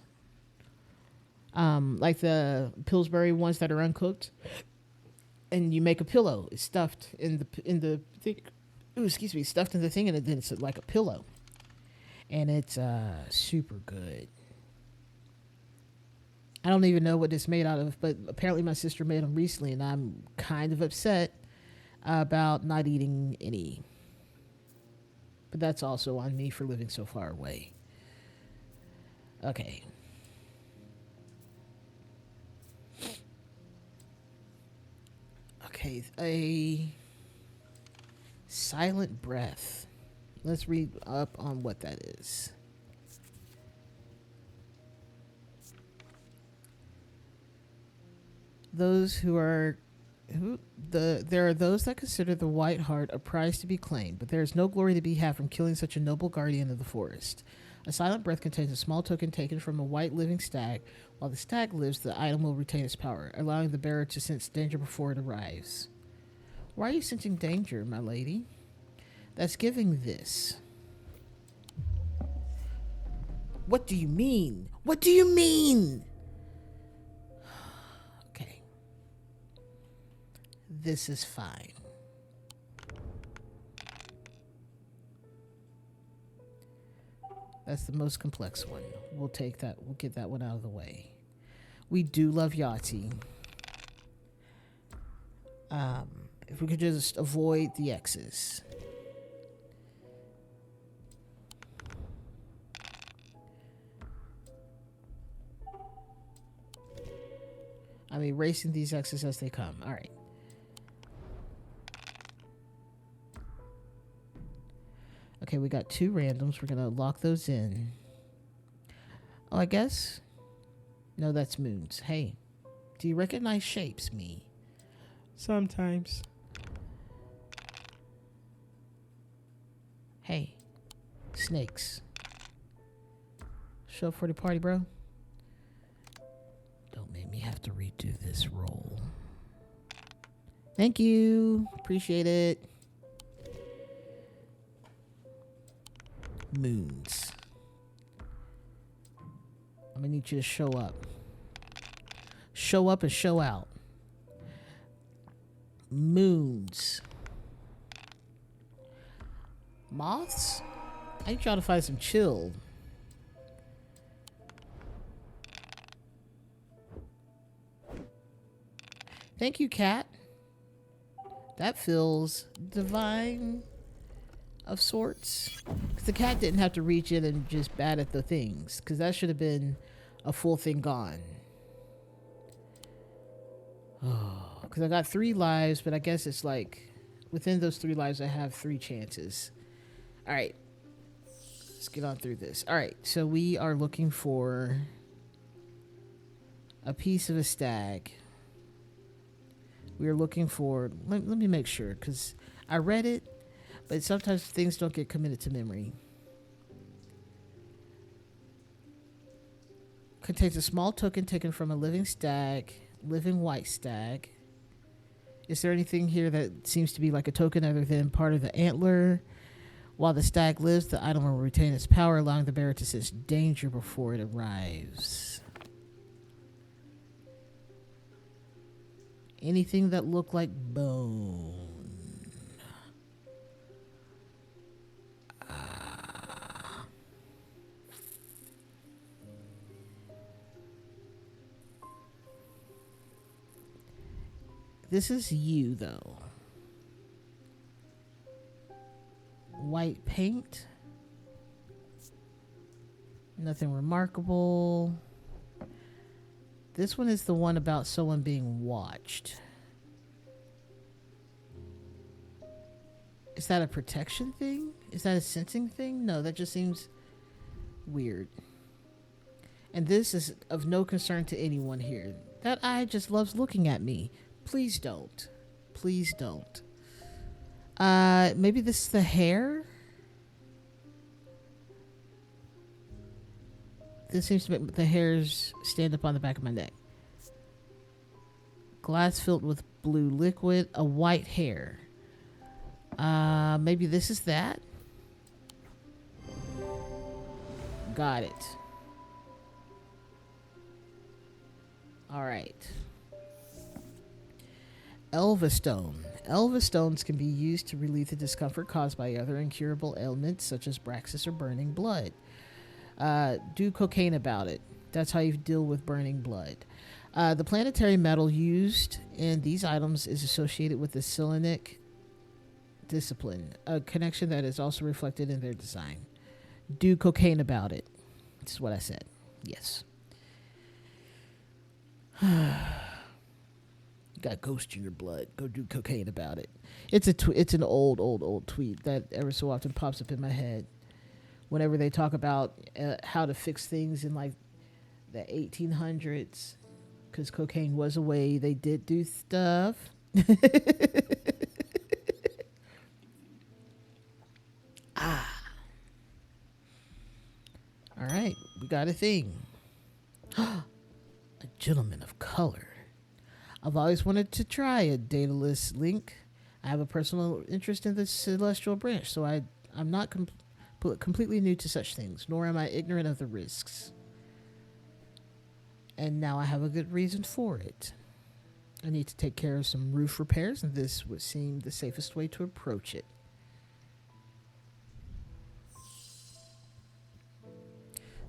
like the Pillsbury ones that are uncooked, and you make a pillow. It's stuffed in the thing. Ooh, excuse me, stuffed in the thing, and then it's like a pillow, and it's super good. I don't even know what it's made out of, but apparently my sister made them recently, and I'm kind of upset about not eating any. But that's also on me for living so far away. Okay. Okay, a silent breath. Let's read up on what that is. There are those that consider the white hart a prize to be claimed, but there is no glory to be had from killing such a noble guardian of the forest. A silent breath contains a small token taken from a white living stag. While the stag lives, the item will retain its power, allowing the bearer to sense danger before it arrives. Why are you sensing danger, my lady? That's giving this. What do you mean? What do you mean? Okay. This is fine. That's the most complex one. We'll take that. We'll get that one out of the way. We do love Yahtzee. If we could just avoid the X's. I'm erasing these X's as they come. All right. Okay, we got 2 randoms. We're going to lock those in. Oh, I guess. No, that's moons. Hey, do you recognize shapes, me? Sometimes. Hey, snakes. Show up for the party, bro. Don't make me have to redo this roll. Thank you. Appreciate it. Moons. I'm gonna need you to show up. Show up and show out. Moons. Moths? I need y'all to find some chill. Thank you, cat. That feels divine. of sorts. Because the cat didn't have to reach in and just bat at the things, because that should have been a full thing gone. Oh, because I got 3 lives, but I guess it's like within those 3 lives, I have 3 chances. All right. Let's get on through this. All right. So we are looking for a piece of a stag. We are looking for, let me make sure, because I read it, but sometimes things don't get committed to memory. Contains a small token taken from a living white stag. Is there anything here that seems to be like a token other than part of the antler? While the stag lives, the item will retain its power, allowing the bearer to sense danger before it arrives. Anything that looked like bone. This is you, though. White paint. Nothing remarkable. This one is the one about someone being watched. Is that a protection thing? Is that a sensing thing? No, that just seems weird. And this is of no concern to anyone here. That eye just loves looking at me. Please don't. Please don't. Maybe this is the hair? This seems to make the hairs stand up on the back of my neck. Glass filled with blue liquid, a white hair. Maybe this is that? Got it. All right. Elva Stone. Elva stones can be used to relieve the discomfort caused by other incurable ailments such as Braxis or burning blood. Do cocaine about it. That's how you deal with burning blood. The planetary metal used in these items is associated with the Selenic discipline, a connection that is also reflected in their design. Do cocaine about it. This is what I said. Yes. Got ghost in your blood. Go do cocaine about it. It's an old tweet that ever so often pops up in my head whenever they talk about how to fix things in like the 1800s, because cocaine was a way they did do stuff. All right, we got a thing. A gentleman of color. I've always wanted to try a dataless link. I have a personal interest in the celestial branch, so I'm not completely new to such things, nor am I ignorant of the risks. And now I have a good reason for it. I need to take care of some roof repairs, and this would seem the safest way to approach it.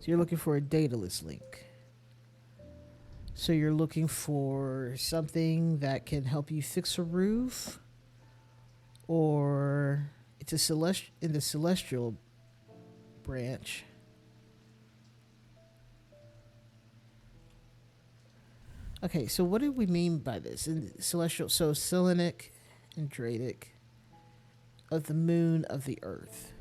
So you're looking for a dataless link. So you're looking for something that can help you fix a roof, or it's in the celestial branch. Okay, so what do we mean by this? In celestial, so Selenic and Dradic of the moon of the earth.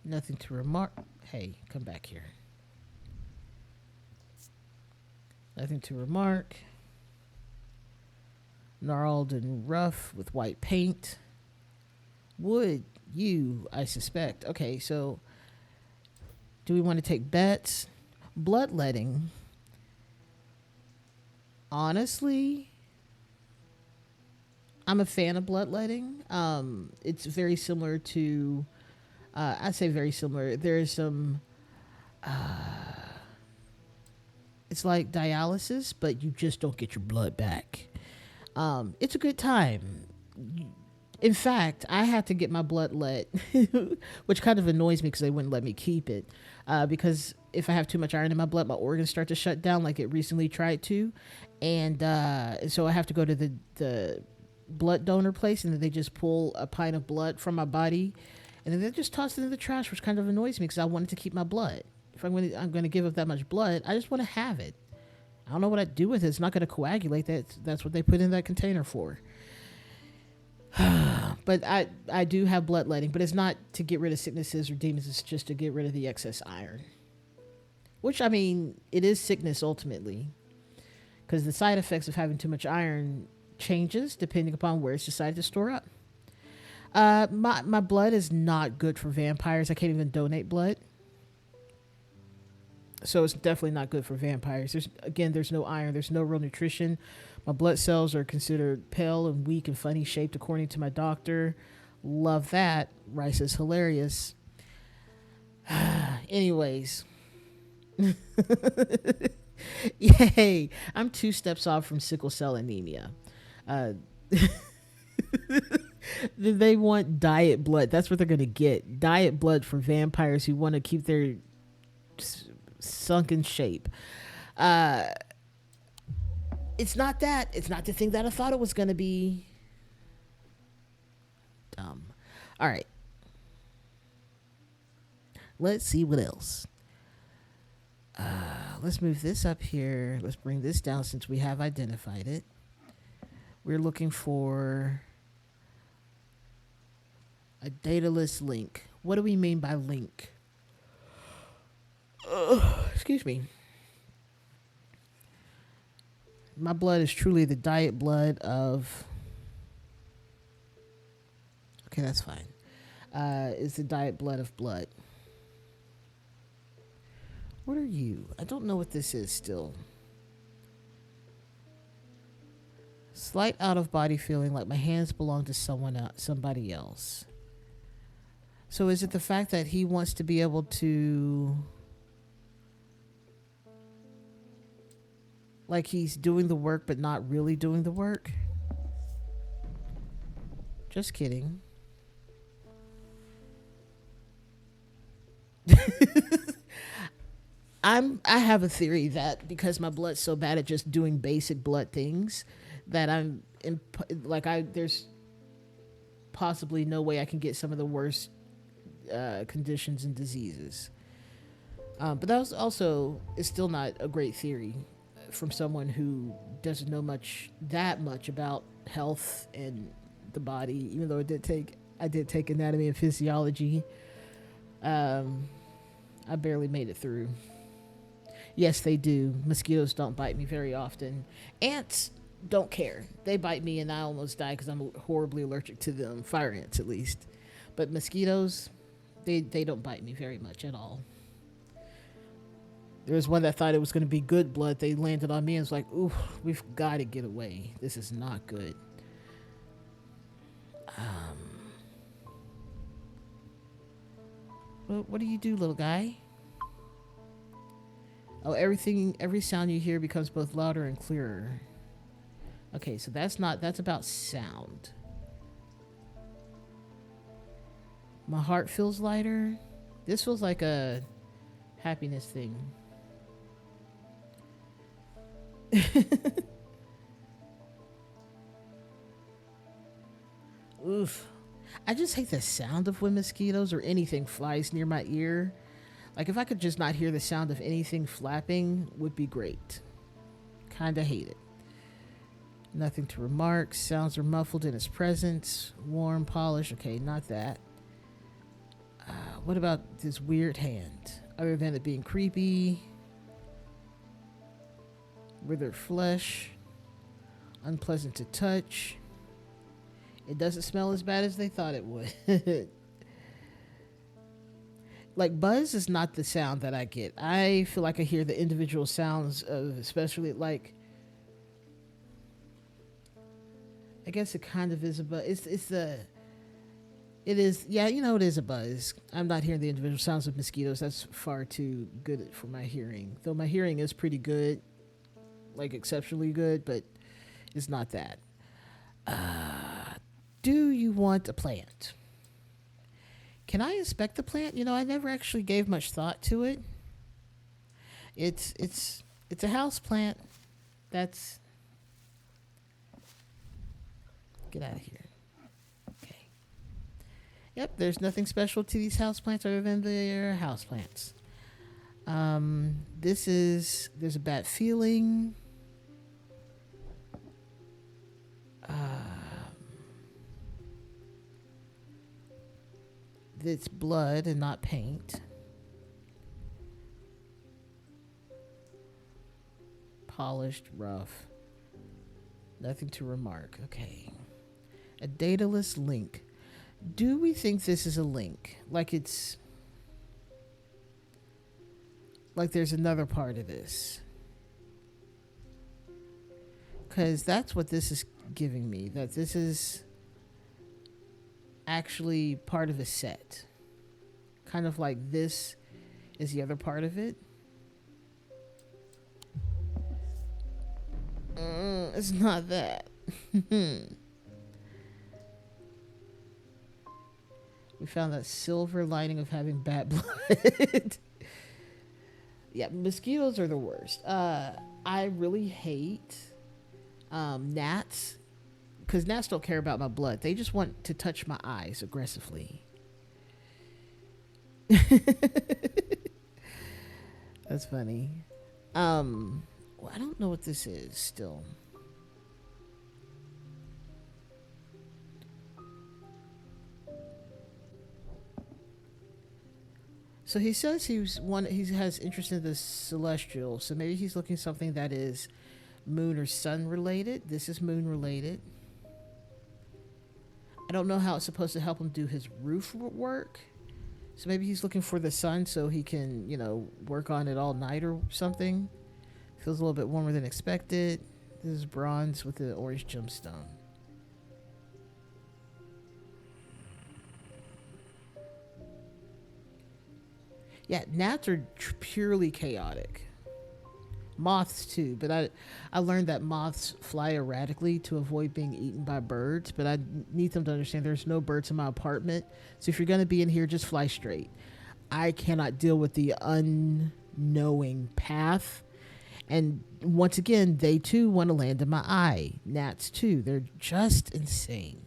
Nothing to remark. Hey, come back here. Nothing to remark. Gnarled and rough with white paint. Wood, I suspect. Okay, so do we want to take bets? Bloodletting. Honestly, I'm a fan of bloodletting. It's very similar to... I say very similar. There is some, it's like dialysis, but you just don't get your blood back. It's a good time. In fact, I had to get my blood let, which kind of annoys me because they wouldn't let me keep it, because if I have too much iron in my blood, my organs start to shut down, like it recently tried to, and so I have to go to the blood donor place, and then they just pull a pint of blood from my body, and then they just toss it in the trash, which kind of annoys me because I wanted to keep my blood. If I'm going to give up that much blood, I just want to have it. I don't know what I'd do with it. It's not going to coagulate. That's what they put in that container for. But I do have bloodletting, but it's not to get rid of sicknesses or demons. It's just to get rid of the excess iron. Which, I mean, it is sickness ultimately. Because the side effects of having too much iron changes depending upon where it's decided to store up. My blood is not good for vampires. I can't even donate blood. So it's definitely not good for vampires. There's no iron. There's no real nutrition. My blood cells are considered pale and weak and funny shaped according to my doctor. Love that. Rice is hilarious. Anyways. Yay. I'm 2 steps off from sickle cell anemia. They want diet blood. That's what they're going to get. Diet blood for vampires who want to keep their sunken shape. It's not that. It's not the thing that I thought it was going to be. Dumb. All right. Let's see what else. Let's move this up here. Let's bring this down since we have identified it. We're looking for a dataless link. What do we mean by link? Excuse me. My blood is truly the diet blood of... Okay, that's fine. It's the diet blood of blood. What are you? I don't know what this is still. Slight out-of-body feeling like my hands belong to somebody else. So is it the fact that he wants to be able to... Like he's doing the work but not really doing the work? Just kidding. I have a theory that because my blood's so bad at just doing basic blood things that there's possibly no way I can get some of the worst conditions and diseases. But that was also is still not a great theory from someone who doesn't know that much about health and the body, even though I did take anatomy and physiology. I barely made it through. Yes, they do. Mosquitoes don't bite me very often. Ants don't care. They bite me and I almost die because I'm horribly allergic to them. Fire ants, at least. But mosquitoes, they don't bite me very much at all. There was one that thought it was going to be good blood. They landed on me and was like, ooh, we've got to get away. This is not good. What do you do, little guy? Oh, every sound you hear becomes both louder and clearer. Okay, so that's about sound. My heart feels lighter. This feels like a happiness thing. Oof. I just hate the sound of when mosquitoes or anything flies near my ear. Like if I could just not hear the sound of anything flapping would be great. Kinda hate it. Nothing to remark. Sounds are muffled in its presence. Warm, polish. Okay, not that. What about this weird hand? Other than it being creepy. Withered flesh. Unpleasant to touch. It doesn't smell as bad as they thought it would. Like buzz is not the sound that I get. I feel like I hear the individual sounds of, especially like, I guess it kind of is a buzz. It is, yeah, it is a buzz. I'm not hearing the individual sounds of mosquitoes. That's far too good for my hearing. Though my hearing is pretty good, like exceptionally good, but it's not that. Do you want a plant? Can I inspect the plant? I never actually gave much thought to it. It's a house plant. That's get out of here. Okay. Yep, there's nothing special to these houseplants other than they're houseplants. There's a bad feeling. It's blood and not paint. Polished, rough. Nothing to remark. Okay. A dataless link. Do we think this is a link? Like there's another part of this? Because that's what this is giving me. That this is actually part of a set. Kind of like this is the other part of it. It's not that. We found that silver lining of having bad blood. Yeah, mosquitoes are the worst. I really hate gnats, because gnats don't care about my blood. They just want to touch my eyes aggressively. That's funny. Well, I don't know what this is still. So he says he has interest in the celestial. So maybe he's looking something that is moon or sun related. This is moon related. I don't know how it's supposed to help him do his roof work. So maybe he's looking for the sun so he can, work on it all night or something. Feels a little bit warmer than expected. This is bronze with the orange gemstone. Yeah, gnats are purely chaotic. Moths too, but I learned that moths fly erratically to avoid being eaten by birds, but I need them to understand there's no birds in my apartment. So if you're going to be in here, just fly straight. I cannot deal with the unknowing path. And once again, they too want to land in my eye. Gnats too. They're just insane.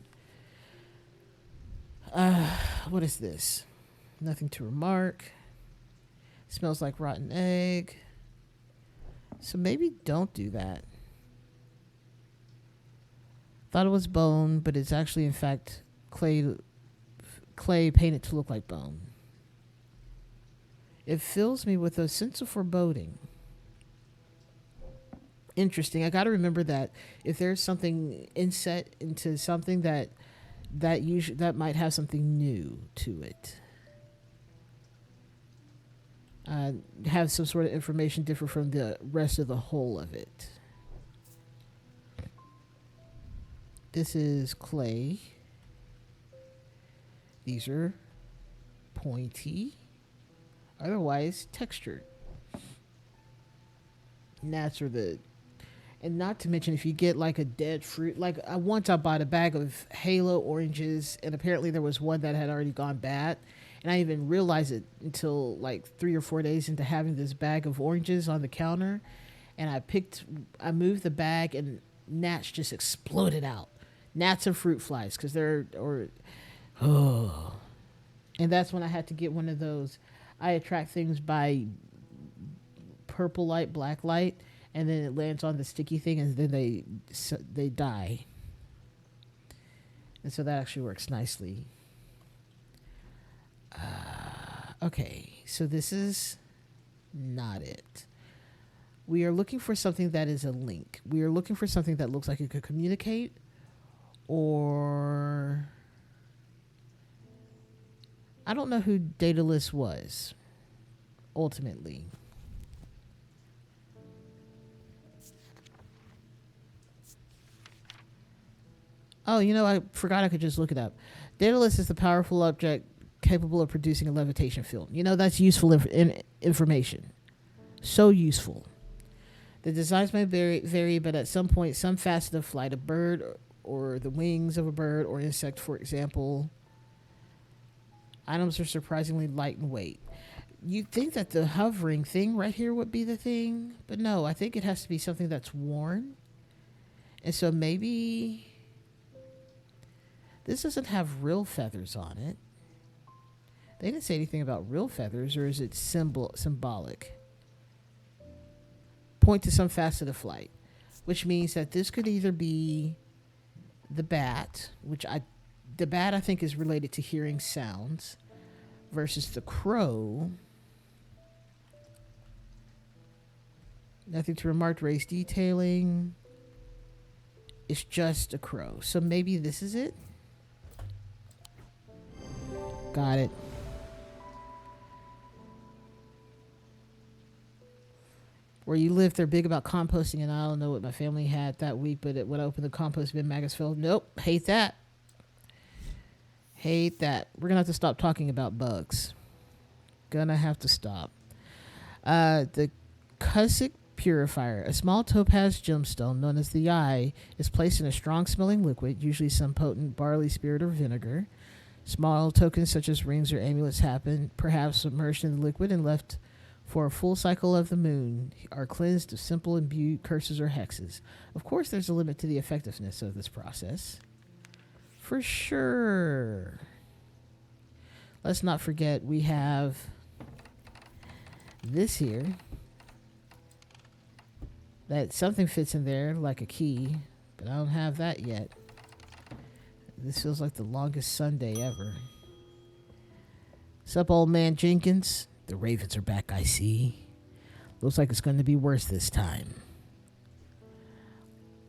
What is this? Nothing to remark. Smells like rotten egg. So maybe don't do that. Thought it was bone, but it's actually in fact clay painted to look like bone. It fills me with a sense of foreboding. Interesting. I got to remember that if there's something inset into something that might have something new to it. Have some sort of information different from the rest of the whole of it. This is clay. These are pointy, otherwise textured. Gnats are and not to mention if you get like a dead fruit, like once I bought a bag of Halo oranges, and apparently there was one that had already gone bad. And I even realized it until like 3 or 4 days into having this bag of oranges on the counter. And I moved the bag and gnats just exploded out. Gnats and fruit flies, because and that's when I had to get one of those. I attract things by purple light, black light, and then it lands on the sticky thing, and then they die. And so that actually works nicely. Okay, so this is not it. We are looking for something that is a link. We are looking for something that looks like it could communicate, or I don't know who Daedalus was, ultimately. Oh, I forgot I could just look it up. Daedalus is the powerful object capable of producing a levitation field. That's useful information. So useful. The designs may vary, but at some point, some facet of flight, a bird or the wings of a bird or insect, for example. Items are surprisingly light in weight. You'd think that the hovering thing right here would be the thing, but no, I think it has to be something that's worn. And so maybe this doesn't have real feathers on it. They didn't say anything about real feathers, or is it symbolic? Point to some facet of flight, which means that this could either be the bat, the bat I think is related to hearing sounds, versus the crow. Nothing to remark, race detailing. It's just a crow. So maybe this is it? Got it. Where you live, they're big about composting, and I don't know what my family had that week, but when I opened the compost bin, maggots fell. Nope, hate that. Hate that. We're going to have to stop talking about bugs. Gonna have to stop. The Cussack Purifier, a small topaz gemstone known as the eye, is placed in a strong-smelling liquid, usually some potent barley spirit or vinegar. Small tokens such as rings or amulets happen, perhaps submerged in the liquid and left for a full cycle of the moon, are cleansed of simple imbued curses or hexes. Of course, there's a limit to the effectiveness of this process. For sure. Let's not forget we have this here. That something fits in there like a key, but I don't have that yet. This feels like the longest Sunday ever. Sup, old man Jenkins? The Ravens are back, I see. Looks like it's going to be worse this time.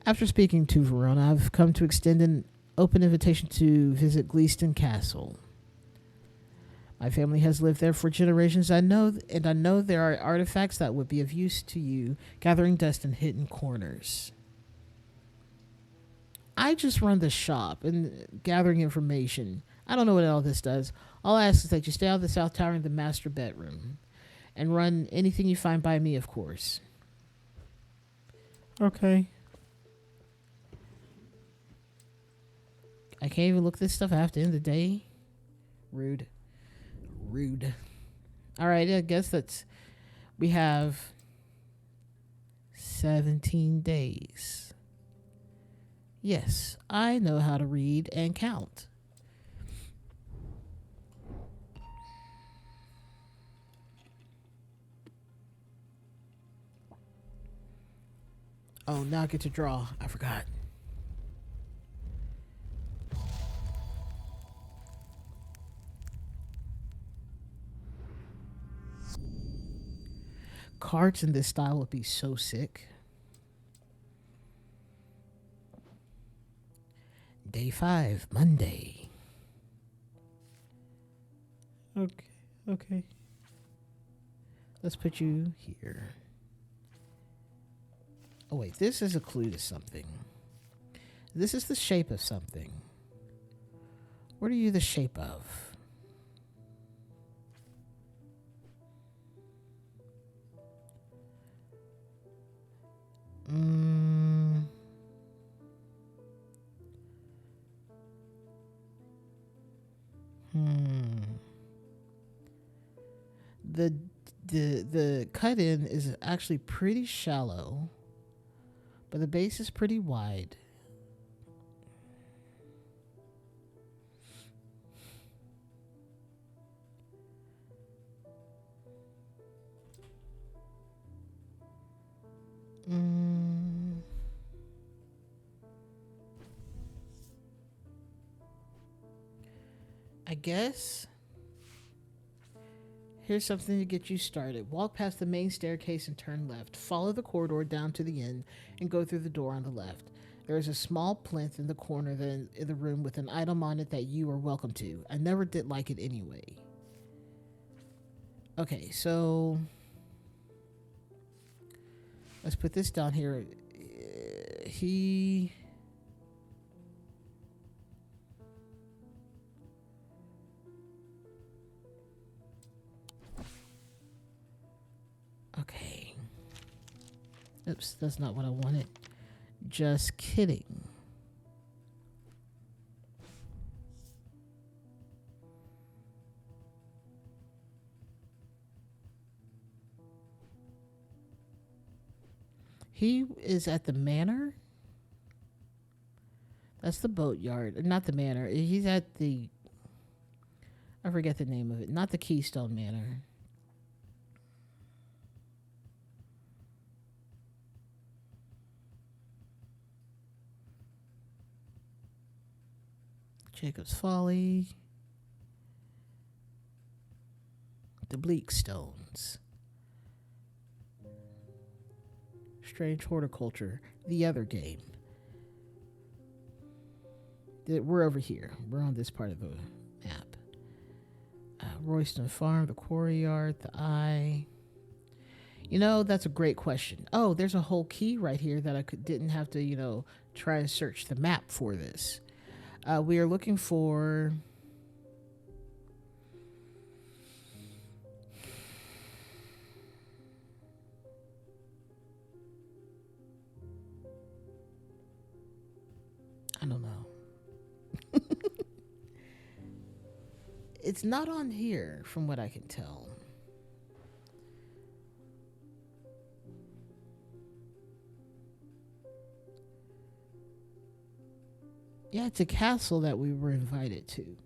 After speaking to Verona, I've come to extend an open invitation to visit Gleeston Castle. My family has lived there for generations. I know there are artifacts that would be of use to you, gathering dust in hidden corners. I just run the shop and gathering information. I don't know what all this does. All I ask is that you stay out of the South Tower in the master bedroom and run anything you find by me, of course. Okay. I can't even look this stuff up at the end of the day. Rude. All right, I guess we have 17 days. Yes, I know how to read and count. Oh, now I get to draw. I forgot. Cards in this style would be so sick. Day 5, Monday. Okay. Let's put you here. Oh, wait. This is a clue to something. This is the shape of something. What are you the shape of? The cut in is actually pretty shallow, but the base is pretty wide. I guess here's something to get you started. Walk past the main staircase and turn left. Follow the corridor down to the end and go through the door on the left. There is a small plinth in the corner in the room with an item on it that you are welcome to. I never did like it anyway. Okay, so let's put this down here. Okay. Oops, that's not what I wanted. Just kidding. He is at the manor. That's the boatyard. Not the manor. He's at the... I forget the name of it. Not the Keystone Manor. Jacob's Folly. The Bleak Stones. Strange Horticulture. The other game. We're over here. We're on this part of the map. Royston Farm, the Quarry Yard, the Eye. You know, that's a great question. Oh, there's a whole key right here that I didn't have to, try and search the map for this. We are looking for... I don't know. It's not on here, from what I can tell. Yeah, it's a castle that we were invited to.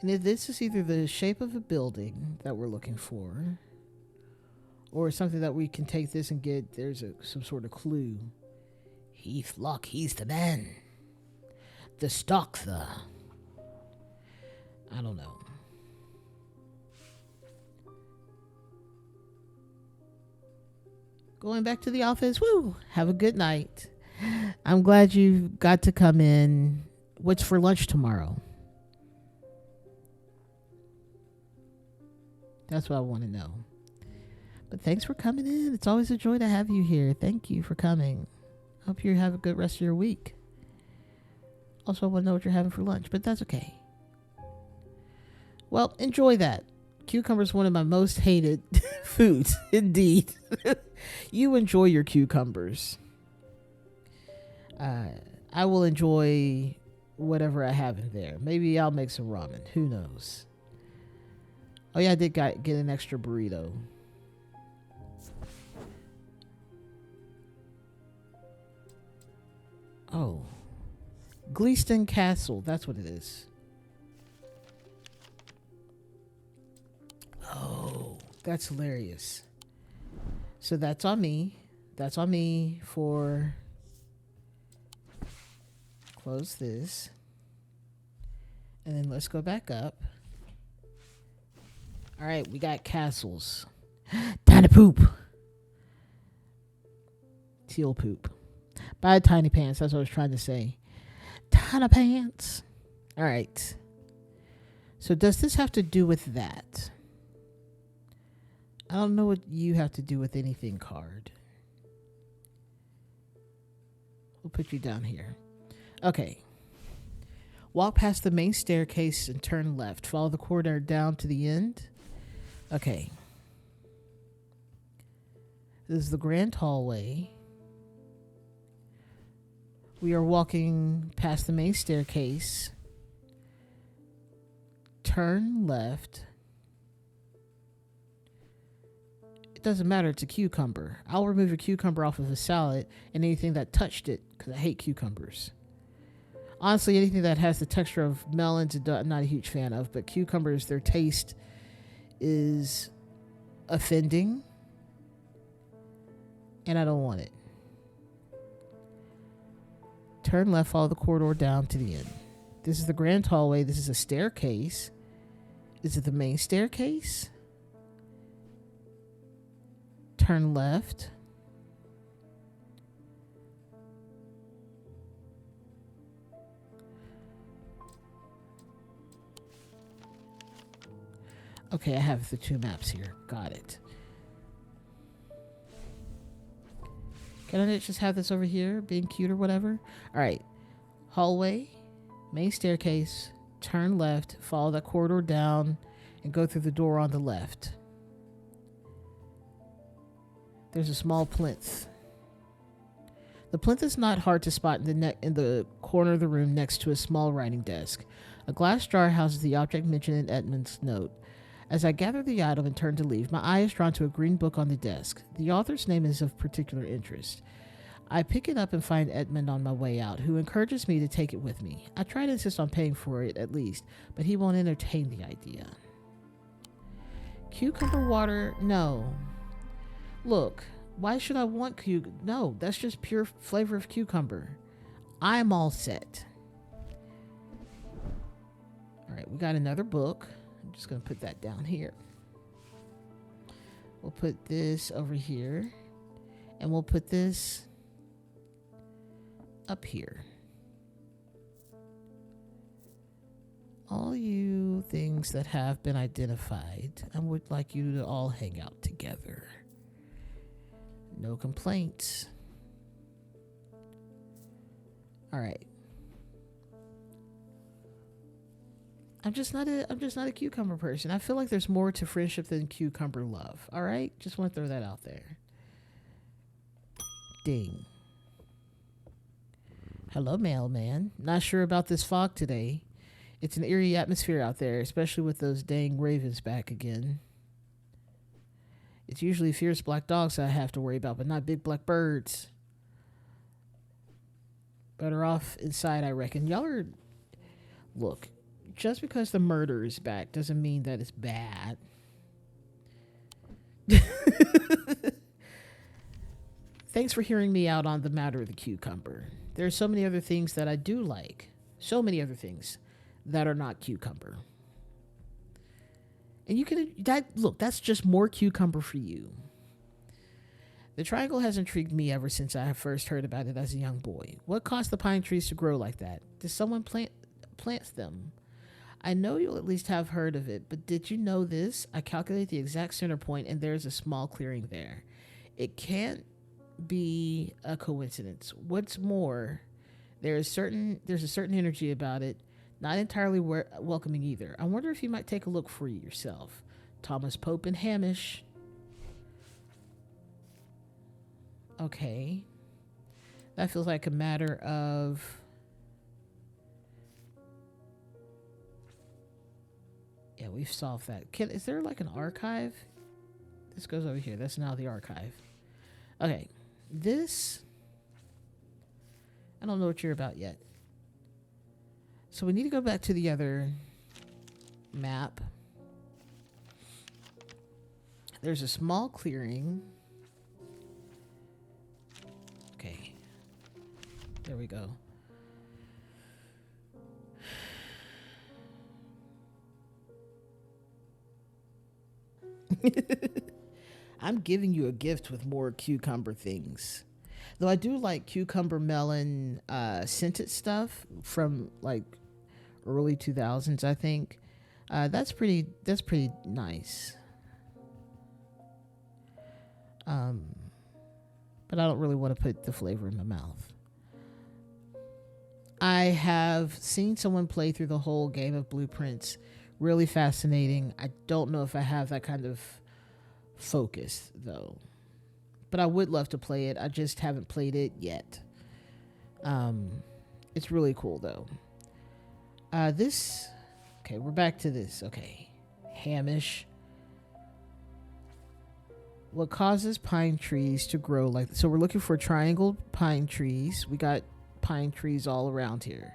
And this is either the shape of a building that we're looking for, or something that we can take this and get. There's some sort of clue. Heath Lock, he's the man. The stock, the... I don't know. Going back to the office. Woo! Have a good night. I'm glad you got to come in. What's for lunch tomorrow? That's what I want to know. But thanks for coming in. It's always a joy to have you here. Thank you for coming. Hope you have a good rest of your week. Also, I want to know what you're having for lunch, but that's okay. Well, enjoy that. Cucumber is one of my most hated foods, indeed. You enjoy your cucumbers. I will enjoy whatever I have in there. Maybe I'll make some ramen. Who knows? Oh, yeah, I did get an extra burrito. Oh. Gleeston Castle. That's what it is. Oh, that's hilarious. So that's on me. That's on me for... Close this. And then let's go back up. All right, we got castles. Tiny poop. Teal poop. Buy tiny pants. That's what I was trying to say. Tiny pants. All right. So does this have to do with that? I don't know what you have to do with anything, card. We'll put you down here. Okay. Walk past the main staircase and turn left. Follow the corridor down to the end. Okay. This is the grand hallway. We are walking past the main staircase. Turn left. It doesn't matter, it's a cucumber. I'll remove a cucumber off of a salad and anything that touched it, because I hate cucumbers. Honestly, anything that has the texture of melons, I'm not a huge fan of, but cucumbers, their taste is offending, and I don't want it. Turn left, follow the corridor down to the end. This is the grand hallway. This is a staircase. Is it the main staircase? Turn left. Okay, I have the two maps here. Got it. Can I just have this over here, being cute or whatever? All right. Hallway, main staircase, turn left, follow that corridor down, and go through the door on the left. There's a small plinth. The plinth is not hard to spot in the corner of the room next to a small writing desk. A glass jar houses the object mentioned in Edmund's note. As I gather the item and turn to leave, my eye is drawn to a green book on the desk. The author's name is of particular interest. I pick it up and find Edmund on my way out, who encourages me to take it with me. I try to insist on paying for it at least, but he won't entertain the idea. Cucumber water? No. Look, why should I want No, that's just pure flavor of cucumber. I'm all set. All right, we got another book. I'm just going to put that down here. We'll put this over here. And we'll put this up here. All you things that have been identified, I would like you to all hang out together. No complaints. All right. I'm just not a cucumber person. I feel like there's more to friendship than cucumber love. All right? Just want to throw that out there. Ding. Hello, mailman. Not sure about this fog today. It's an eerie atmosphere out there, especially with those dang ravens back again. It's usually fierce black dogs that I have to worry about, but not big black birds. Better off inside, I reckon. Y'all are... Look, just because the murder is back doesn't mean that it's bad. Thanks for hearing me out on the matter of the cucumber. There are so many other things that I do like. So many other things that are not cucumber. And you can... that's just more cucumber for you. The triangle has intrigued me ever since I first heard about it as a young boy. What caused the pine trees to grow like that? Did someone plant them? I know you'll at least have heard of it, but did you know this? I calculate the exact center point and there's a small clearing there. It can't be a coincidence. What's more, there's a certain energy about it, not entirely welcoming either. I wonder if you might take a look for yourself. Thomas Pope and Hamish. Okay. That feels like a matter of... Yeah, we've solved that. Is there like an archive? This goes over here. That's now the archive. Okay. This... I don't know what you're about yet. So we need to go back to the other map. There's a small clearing. Okay. There we go. I'm giving you a gift with more cucumber things. Though I do like cucumber melon scented stuff from like early 2000s, I think. That's pretty nice. But I don't really want to put the flavor in my mouth. I have seen someone play through the whole game of Blueprints. Really fascinating. I don't know if I have that kind of focus, though. But I would love to play it. I just haven't played it yet. It's really cool, though. Okay, we're back to this. Okay. Hamish. What causes pine trees to grow like... So we're looking for triangle pine trees. We got pine trees all around here.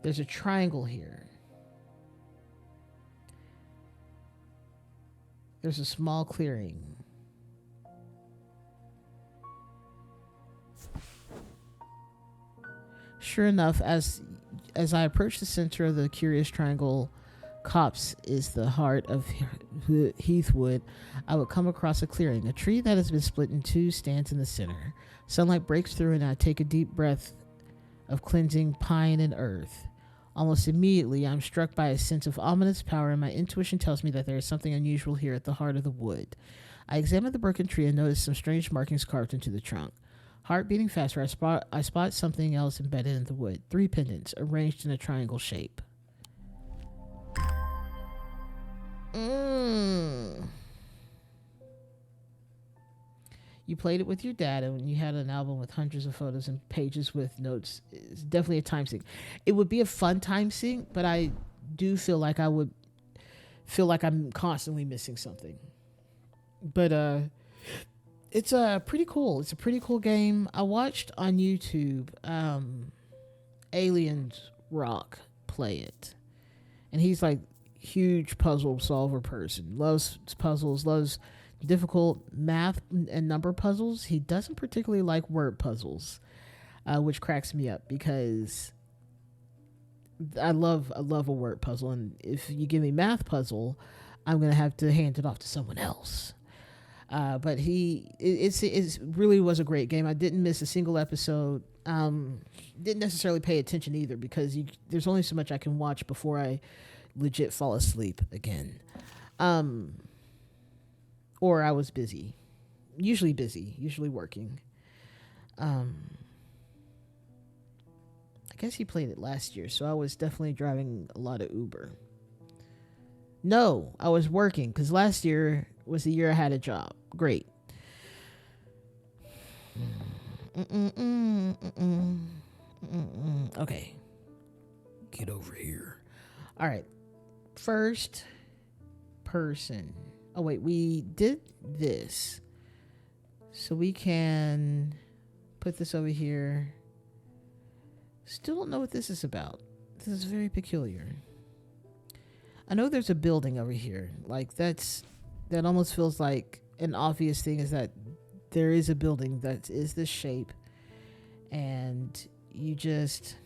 There's a triangle here. There's a small clearing. Sure enough, as I approach the center of the curious triangle, copse is the heart of Heathwood, I would come across a clearing. A tree that has been split in two stands in the center. Sunlight breaks through and I take a deep breath of cleansing pine and earth. Almost immediately, I'm struck by a sense of ominous power, and my intuition tells me that there is something unusual here at the heart of the wood. I examine the broken tree and notice some strange markings carved into the trunk. Heart beating faster, I spot something else embedded in the wood. 3 pendants, arranged in a triangle shape. You played it with your dad, and you had an album with hundreds of photos and pages with notes. It's definitely a time sink. It would be a fun time sink, but I do feel like I would feel like I'm constantly missing something. But it's pretty cool. It's a pretty cool game. I watched on YouTube Aliens Rock play it, and he's like huge puzzle solver person. Loves puzzles. Loves difficult math and number puzzles. He doesn't particularly like word puzzles, which cracks me up because I love a word puzzle, and if you give me math puzzle, I'm gonna have to hand it off to someone else. But it really was a great game. I didn't miss a single episode. Didn't necessarily pay attention either because there's only so much I can watch before I legit fall asleep again. Or I was busy, usually working. I guess he played it last year, so I was definitely driving a lot of Uber. No, I was working because last year was the year I had a job. Great. Okay. Get over here. All right. First person. Oh, wait. We did this. So we can put this over here. Still don't know what this is about. This is very peculiar. I know there's a building over here. Like that almost feels like an obvious thing is that there is a building that is this shape and you just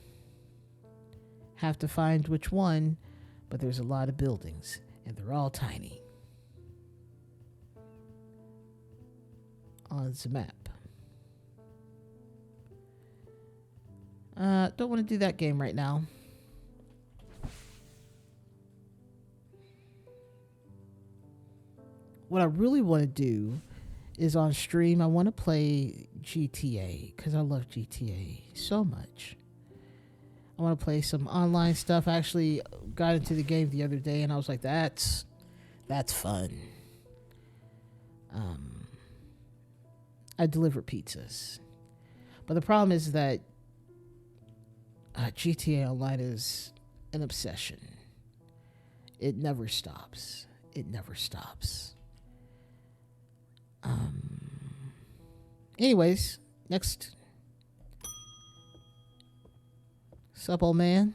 have to find which one, but there's a lot of buildings and they're all tiny on the map. Don't want to do that game right now. What I really want to do is on stream, I want to play GTA because I love GTA so much. I want to play some online stuff. I actually got into the game the other day and I was like, that's fun. I deliver pizzas. But the problem is that GTA Online is an obsession. It never stops. It never stops. Anyways, next. Sup, old man?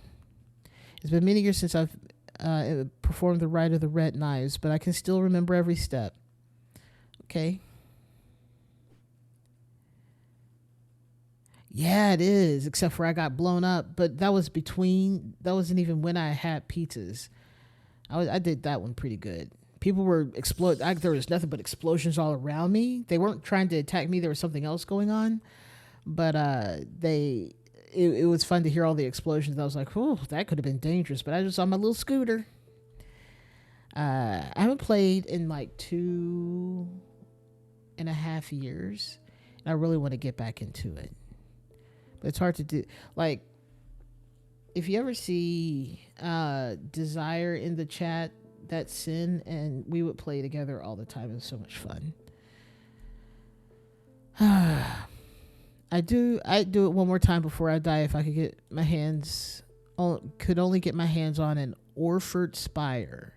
It's been many years since I've performed the Rite of the Red Knives, but I can still remember every step. Okay. Yeah, it is, except for I got blown up, but that wasn't even when I had pizzas. I did that one pretty good. People were there was nothing but explosions all around me. They weren't trying to attack me. There was something else going on. But it was fun to hear all the explosions. I was like, oh, that could have been dangerous. But I was on my little scooter. I haven't played in like 2.5 years. And I really want to get back into it. But it's hard to do. Like, if you ever see Desire in the chat, that's Sin, and we would play together all the time. It was so much fun. I do it one more time before I die. If I could only get my hands on an Orford Spire.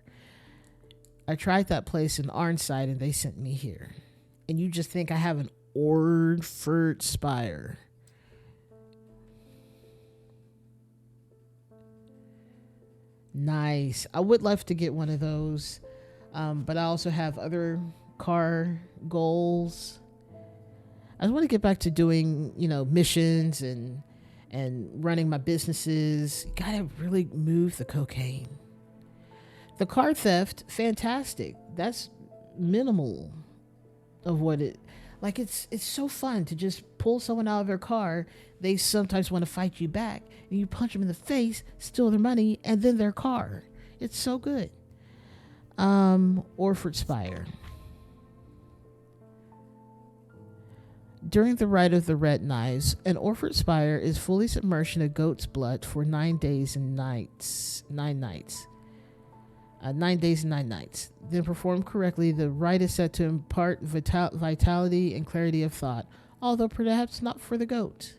I tried that place in Arnside, and they sent me here. And you just think I have an Orford Spire. Nice. I would love to get one of those, but I also have other car goals. I just want to get back to doing, missions and running my businesses. Gotta really move the cocaine. The car theft, fantastic. That's minimal of what it. Like it's so fun to just pull someone out of their car. They sometimes want to fight you back, and you punch them in the face, steal their money, and then their car. It's so good. Orford Spire. During the Rite of the Red Knives, an Orford Spire is fully submerged in a goat's blood for 9 days and 9 nights. 9 days and 9 nights. Then performed correctly, the rite is said to impart vitality and clarity of thought, although perhaps not for the goat.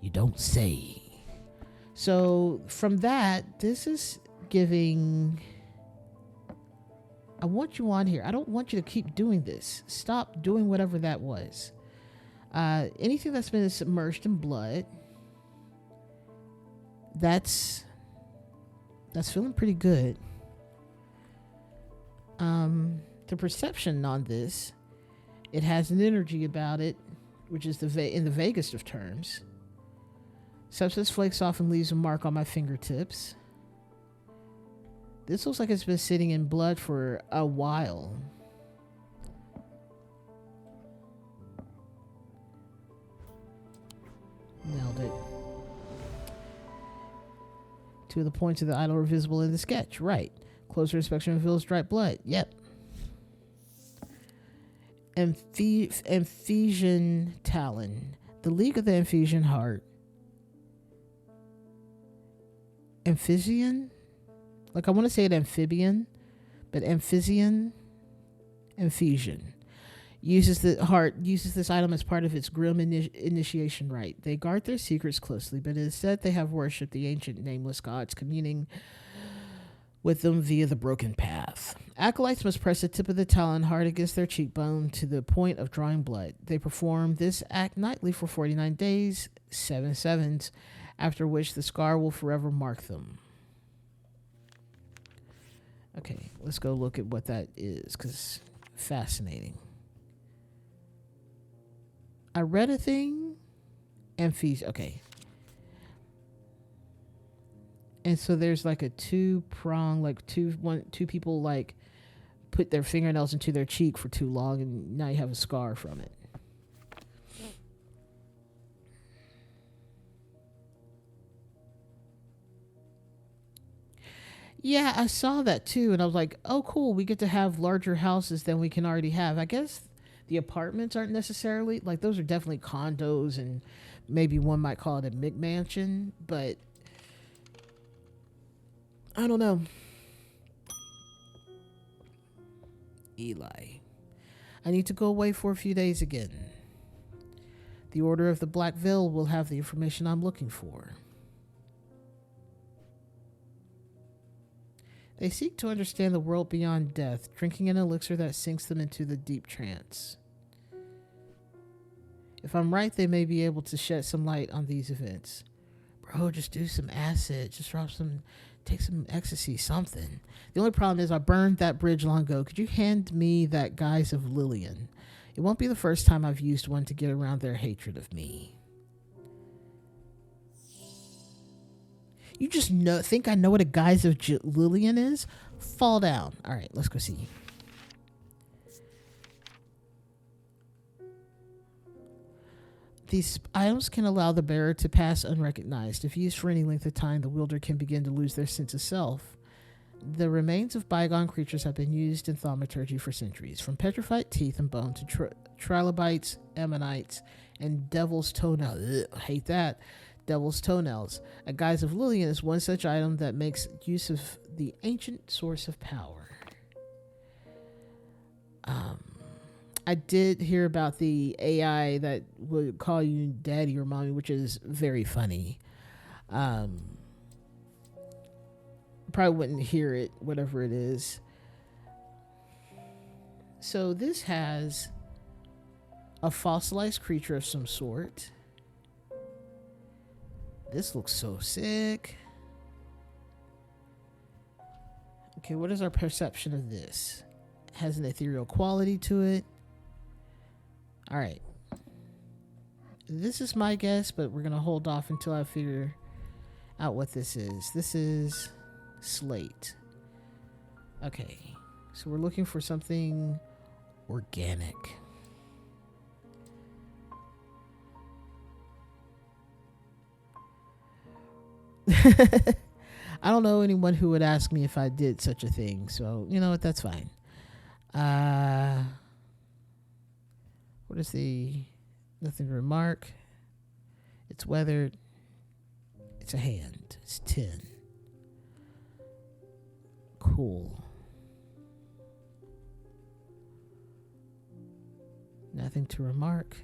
You don't say. So from that, this is giving... I want you on here. I don't want you to keep doing this. Stop doing whatever that was. Anything that's been submerged in blood, that's feeling pretty good. The perception on this, it has an energy about it, which is in the vaguest of terms. Substance flakes off and leaves a mark on my fingertips. This looks like it's been sitting in blood for a while. Nailed it. 2 of the points of the idol are visible in the sketch. Right. Closer inspection reveals dried blood. Yep. Amphesian Talon. The League of the Amphesian Heart. Amphibian? Like, I want to say it amphibian, but Amphesian uses this item as part of its grim initiation rite. They guard their secrets closely, but it is said they have worshipped the ancient nameless gods, communing with them via the broken path. Acolytes must press the tip of the talon hard against their cheekbone to the point of drawing blood. They perform this act nightly for 49 days, 7 sevens, after which the scar will forever mark them. Okay, let's go look at what that is, because fascinating. I read a thing, okay. And so there's like a 2-prong, like two people like put their fingernails into their cheek for too long, and now you have a scar from it. Yeah, I saw that too, and I was like, oh, cool, we get to have larger houses than we can already have. I guess the apartments aren't necessarily, like, those are definitely condos, and maybe one might call it a McMansion, but I don't know. Eli. I need to go away for a few days again. The Order of the Black Veil will have the information I'm looking for. They seek to understand the world beyond death, drinking an elixir that sinks them into the deep trance. If I'm right, they may be able to shed some light on these events. Bro, just do some acid. Just take some ecstasy, something. The only problem is I burned that bridge long ago. Could you hand me that Guise of Lillian? It won't be the first time I've used one to get around their hatred of me. You just think I know what a Guise of Lillian is? Fall down. All right, let's go see. These items can allow the bearer to pass unrecognized. If used for any length of time, the wielder can begin to lose their sense of self. The remains of bygone creatures have been used in thaumaturgy for centuries, from petrified teeth and bone to trilobites, ammonites, and devil's toenails. Hate that. Devil's toenails. A Guise of Lillian is one such item that makes use of the ancient source of power. I did hear about the AI that would call you daddy or mommy, which is very funny. Probably wouldn't hear it, whatever it is. So this has a fossilized creature of some sort. This looks so sick. Okay, what is our perception of this? It has an ethereal quality to it. All right. This is my guess, but we're going to hold off until I figure out what this is. This is slate. Okay. So we're looking for something organic. I don't know anyone who would ask me if I did such a thing, so you know what, that's fine. What is the nothing to remark? It's weathered. It's a hand. It's 10. Cool. Nothing to remark.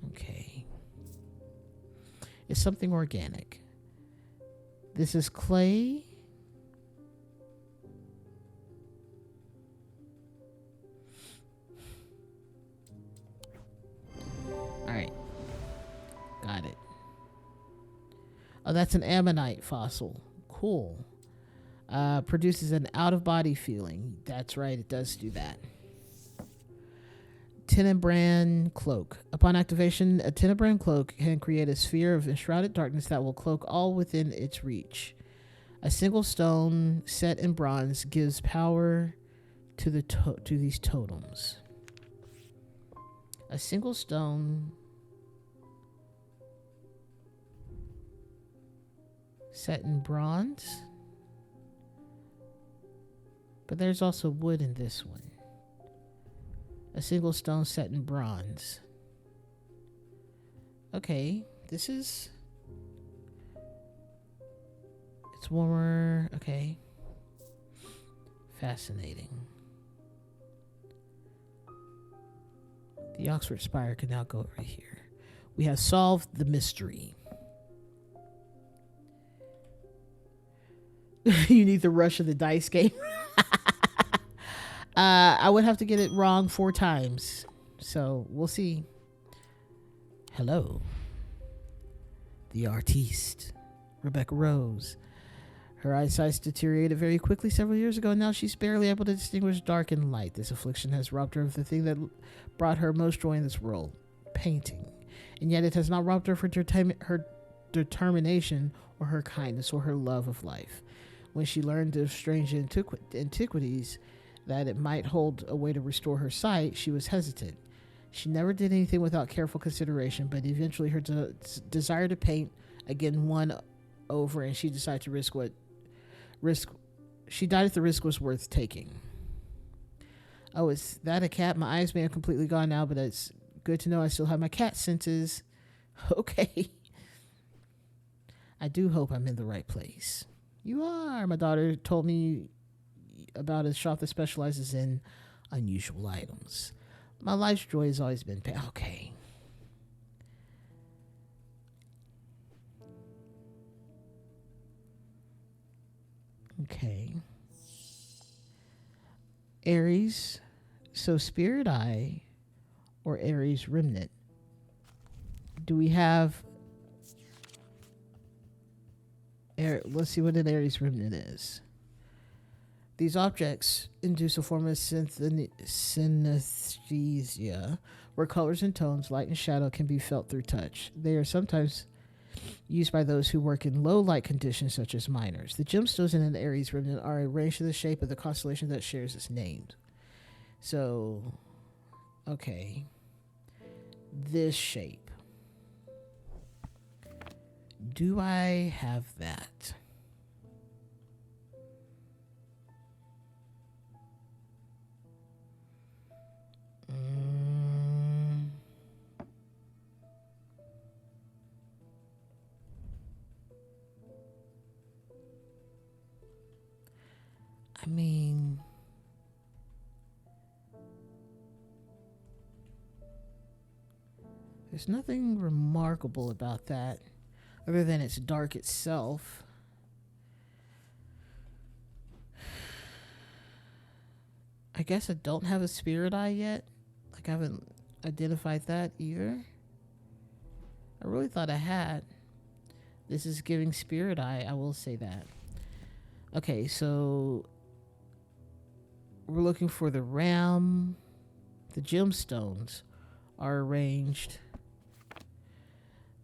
Okay. It's something organic. This is clay. Alright. Got it. Oh, that's an ammonite fossil. Cool. Produces an out-of-body feeling. That's right, it does do that. Tenebrand cloak. Upon activation, a Tenebrand cloak can create a sphere of enshrouded darkness that will cloak all within its reach. A single stone set in bronze gives power to these totems. A single stone set in bronze, but there's also wood in this one. A single stone set in bronze. Okay, this is... It's warmer. Okay. Fascinating. The Oxford Spire can now go over here. We have solved the mystery. You need the rush of the dice game. I would have to get it wrong 4 times. So we'll see. Hello. The artiste, Rebecca Rose. Her eyesight deteriorated very quickly several years ago. Now she's barely able to distinguish dark and light. This affliction has robbed her of the thing that brought her most joy in this world, painting. And yet it has not robbed her of her determination or her kindness or her love of life. When she learned of strange antiquities that it might hold a way to restore her sight, she was hesitant. She never did anything without careful consideration, but eventually her desire to paint again won over, and she decided to she died if the risk was worth taking. Oh, is that a cat? My eyes may have completely gone now, but it's good to know I still have my cat senses. Okay. I do hope I'm in the right place. You are. My daughter told me about a shop that specializes in unusual items. My life's joy has always been okay. Okay. Aries. So Spirit Eye or Aries Remnant. Do we have... Let's see what an Aries Remnant is. These objects induce a form of synesthesia, where colors and tones, light and shadow, can be felt through touch. They are sometimes used by those who work in low light conditions, such as miners. The gemstones in an Aries Remnant are arranged in the shape of the constellation that shares its name. So, okay. This shape. Do I have that? I mean, there's nothing remarkable about that other than it's dark itself. I guess I don't have a Spirit Eye yet. Like, I haven't identified that either. I really thought I had. This is giving Spirit Eye, I will say that. Okay, so we're looking for the ram. The gemstones are arranged.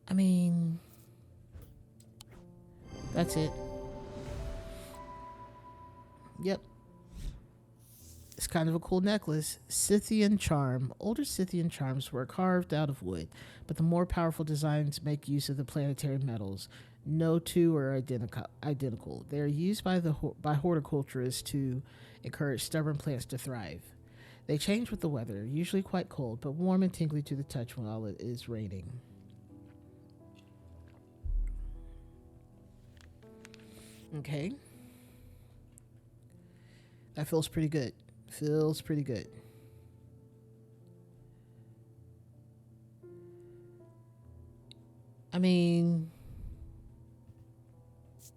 I mean, that's it. Yep. It's kind of a cool necklace. Scythian charm. Older Scythian charms were carved out of wood, but the more powerful designs make use of the planetary metals. No two are identical. They are used by horticulturists to encourage stubborn plants to thrive. They change with the weather, usually quite cold, but warm and tingly to the touch while it is raining. Okay. That feels pretty good. Feels pretty good. I mean,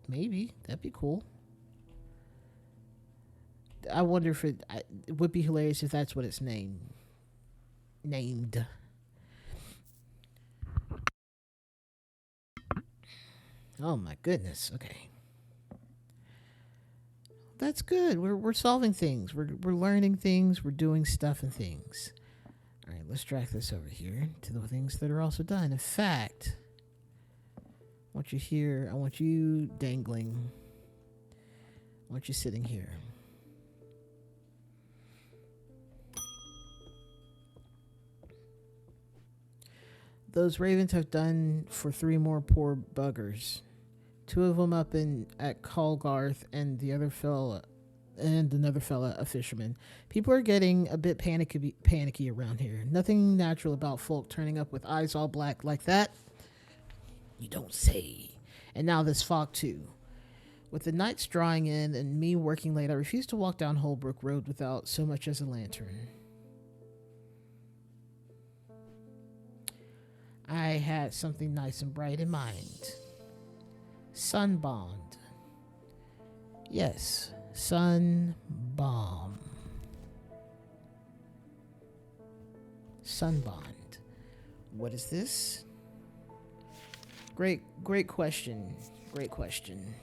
maybe that'd be cool. I wonder if it would be hilarious if that's what it's named. Oh my goodness. Okay, that's good. We're solving things. We're learning things. We're doing stuff and things. All right, let's drag this over here to the things that are also done. In fact, I want you here. I want you dangling. I want you sitting here. Those ravens have done for three more poor buggers. Two of them up in at Colgarth, and the other fella, and another fella, a fisherman. People are getting a bit panicky around here. Nothing natural about folk turning up with eyes all black like that. You don't say. And now this fog too. With the nights drawing in and me working late, I refuse to walk down Holbrook Road without so much as a lantern. I had something nice and bright in mind. Sun bond. Yes, sun bomb. Sun bond. What is this? Great question. Great question.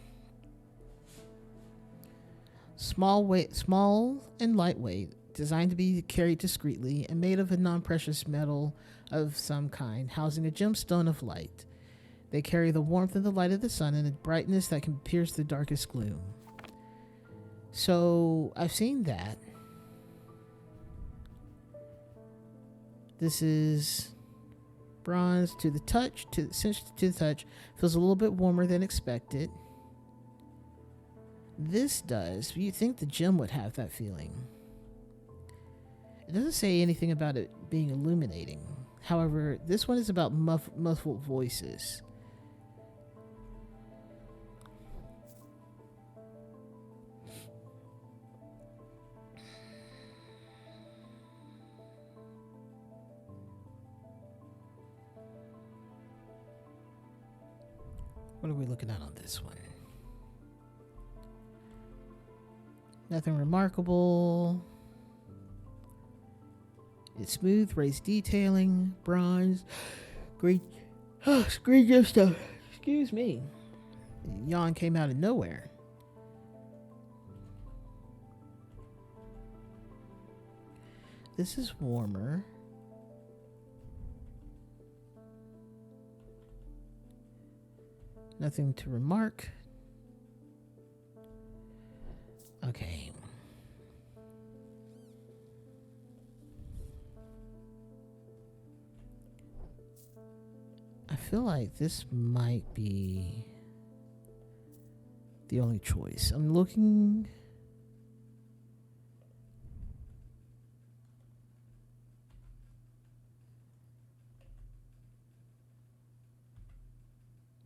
Small and lightweight, designed to be carried discreetly, and made of a non-precious metal of some kind, housing a gemstone of light. They carry the warmth and the light of the sun and a brightness that can pierce the darkest gloom. So, I've seen that. This is bronze to the touch, to the touch. Feels a little bit warmer than expected. This does. You'd think the gem would have that feeling. It doesn't say anything about it being illuminating. However, this one is about muffled voices. What are we looking at on this one? Nothing remarkable. It's smooth, raised detailing, bronze, green gemstone. Excuse me. The yawn came out of nowhere. This is warmer. Nothing to remark. Okay. I feel like this might be the only choice. I'm looking.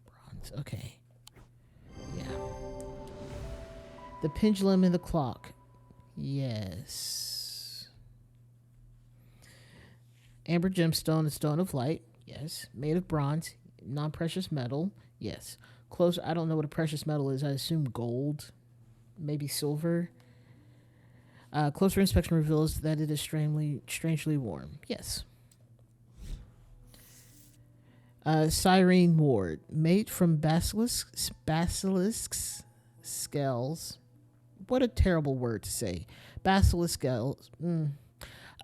Bronze. Okay. Yeah. The pendulum and the clock. Yes. Amber gemstone, a stone of light. Yes. Made of bronze, non-precious metal. Yes. Close. I don't know what a precious metal is. I assume gold, maybe silver. Closer inspection reveals that it is strangely warm. Yes. Cyrene ward, made from basilisks scales. What a terrible word to say. Basilisk scales.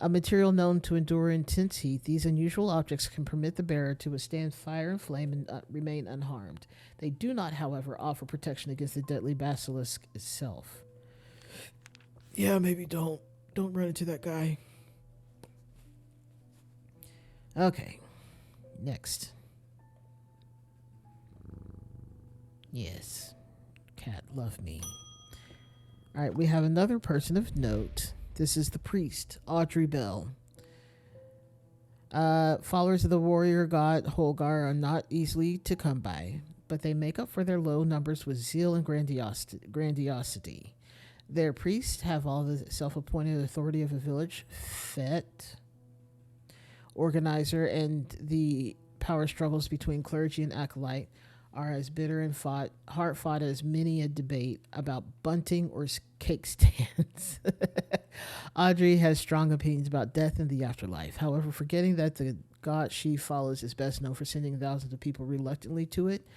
A material known to endure intense heat, these unusual objects can permit the bearer to withstand fire and flame and remain unharmed. They do not, however, offer protection against the deadly basilisk itself. Yeah, maybe don't run into that guy. Okay, next. Yes, cat, love me. All right, we have another person of note. This is the priest, Audrey Bell. Followers of the warrior god Holgar are not easily to come by, but they make up for their low numbers with zeal and grandiosity. Their priests have all the self-appointed authority of a village, Fete, organizer, and the power struggles between clergy and acolyte are as bitter and hard fought as many a debate about bunting or cake stands. Audrey has strong opinions about death and the afterlife. However, forgetting that the God she follows is best known for sending thousands of people reluctantly to it,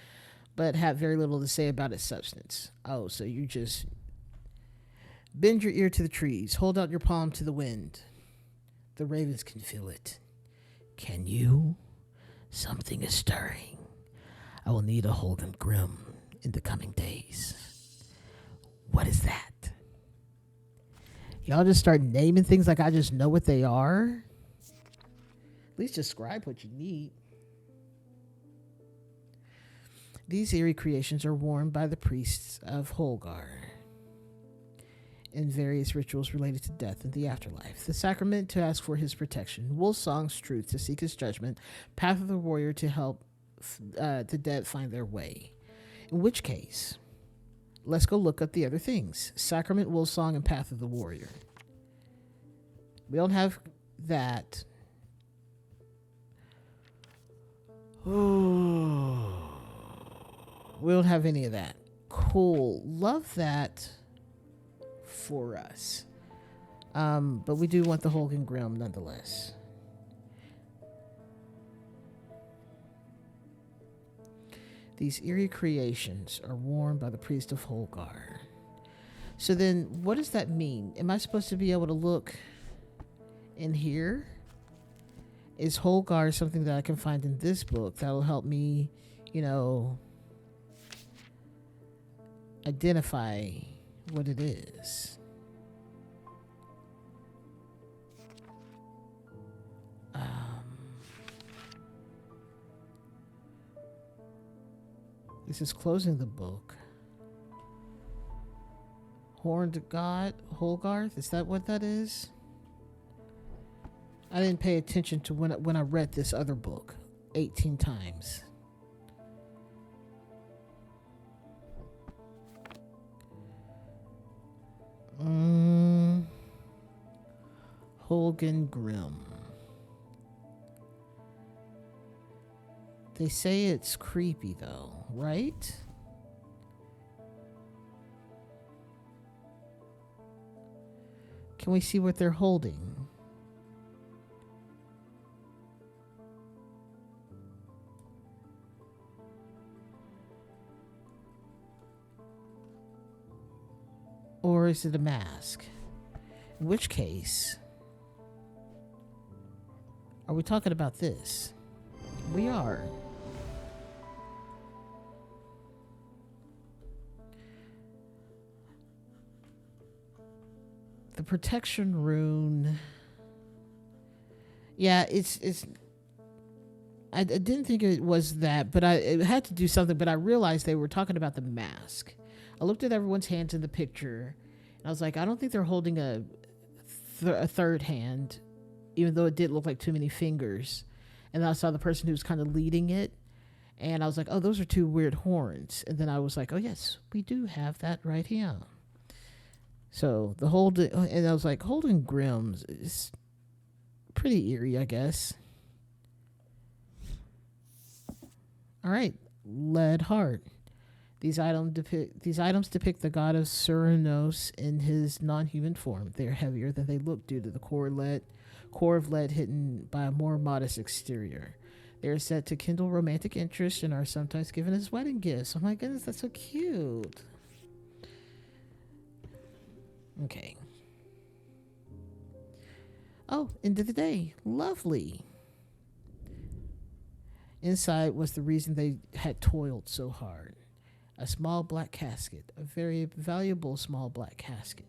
but have very little to say about its substance. Oh, so you just bend your ear to the trees, hold out your palm to the wind. The ravens can feel it. Can you? Something is stirring. I will need a Holden Grimm in the coming days. What is that? Y'all just start naming things like I just know what they are. At least describe what you need. These eerie creations are worn by the priests of Holgar in various rituals related to death and the afterlife. The sacrament to ask for his protection, Woolsong's truth to seek his judgment, path of the warrior to help the dead find their way. In which case, let's go look up the other things. Sacrament, Woolsong, and path of the warrior. We don't have that. Oh, we don't have any of that. Cool. Love that for us. But we do want the Holden Grimm nonetheless. These eerie creations are worn by the priest of Holgar. So then, what does that mean? Am I supposed to be able to look in here? Is Holgar something that I can find in this book that will help me, identify what it is? This is closing the book. Horned God, Holgarth, is that what that is? I didn't pay attention to when I read this other book 18 times. Holden Grimm. They say it's creepy though, right? Can we see what they're holding? Or is it a mask? In which case, are we talking about this? We are. The protection rune. Yeah, it's I didn't think it was that, but it had to do something, but I realized they were talking about the mask. I looked at everyone's hands in the picture, and I was like, I don't think they're holding a third hand, even though it did look like too many fingers. And then I saw the person who was kind of leading it, and I was like, oh, those are two weird horns. And then I was like, oh, yes, we do have that right here. So the Holden, and I was like, Holden Grimm's is pretty eerie, I guess. All right, lead heart. These items depict the god of Cernunnos in his non-human form. They are heavier than they look due to the core of lead hidden by a more modest exterior. They are said to kindle romantic interest and are sometimes given as wedding gifts. Oh my goodness, that's so cute. Okay. Oh, end of the day. Lovely. Inside was the reason they had toiled so hard. A small black casket, a very valuable small black casket.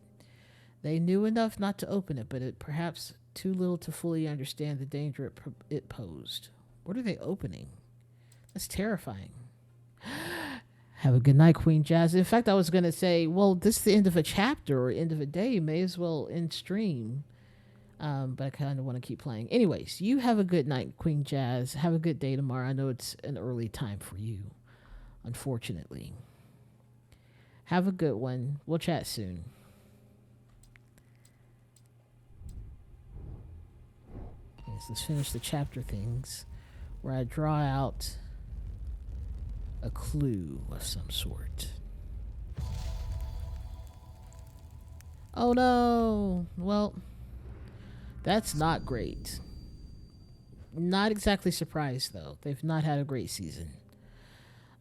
They knew enough not to open it, but it perhaps too little to fully understand the danger it posed. What are they opening? That's terrifying. Have a good night, Queen Jazz. In fact, I was going to say, well, this is the end of a chapter or end of a day. May as well end stream. But I kind of want to keep playing. Anyways, you have a good night, Queen Jazz. Have a good day tomorrow. I know it's an early time for you, unfortunately. Have a good one. We'll chat soon. Yes, let's finish the chapter things where I draw out a clue of some sort. Oh no! Well, that's not great. Not exactly surprised though. They've not had a great season.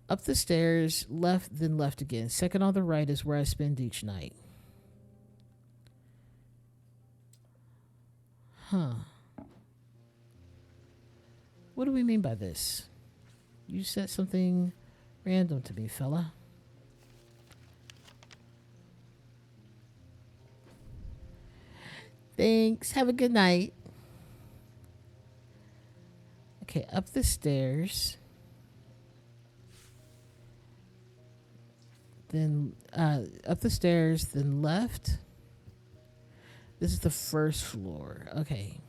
Up the stairs, left, then left again. Second on the right is where I spend each night. Huh. What do we mean by this? You said something random to me, fella. Thanks. Have a good night. Okay, up the stairs. Then up the stairs, then left. This is the first floor. Okay.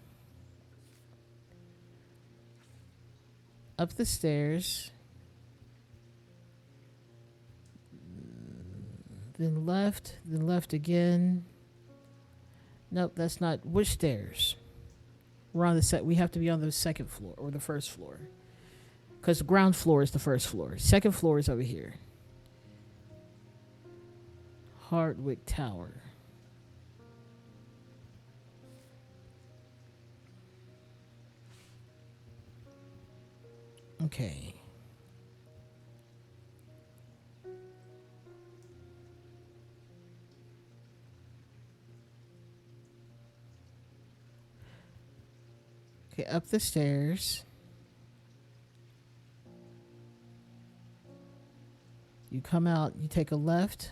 Up the stairs. Then left again. Nope, that's not. Which stairs? We're on the set. We have to be on the second floor or the first floor. Because the ground floor is the first floor. Second floor is over here. Hardwick Tower. Okay. Okay, up the stairs. You come out, you take a left.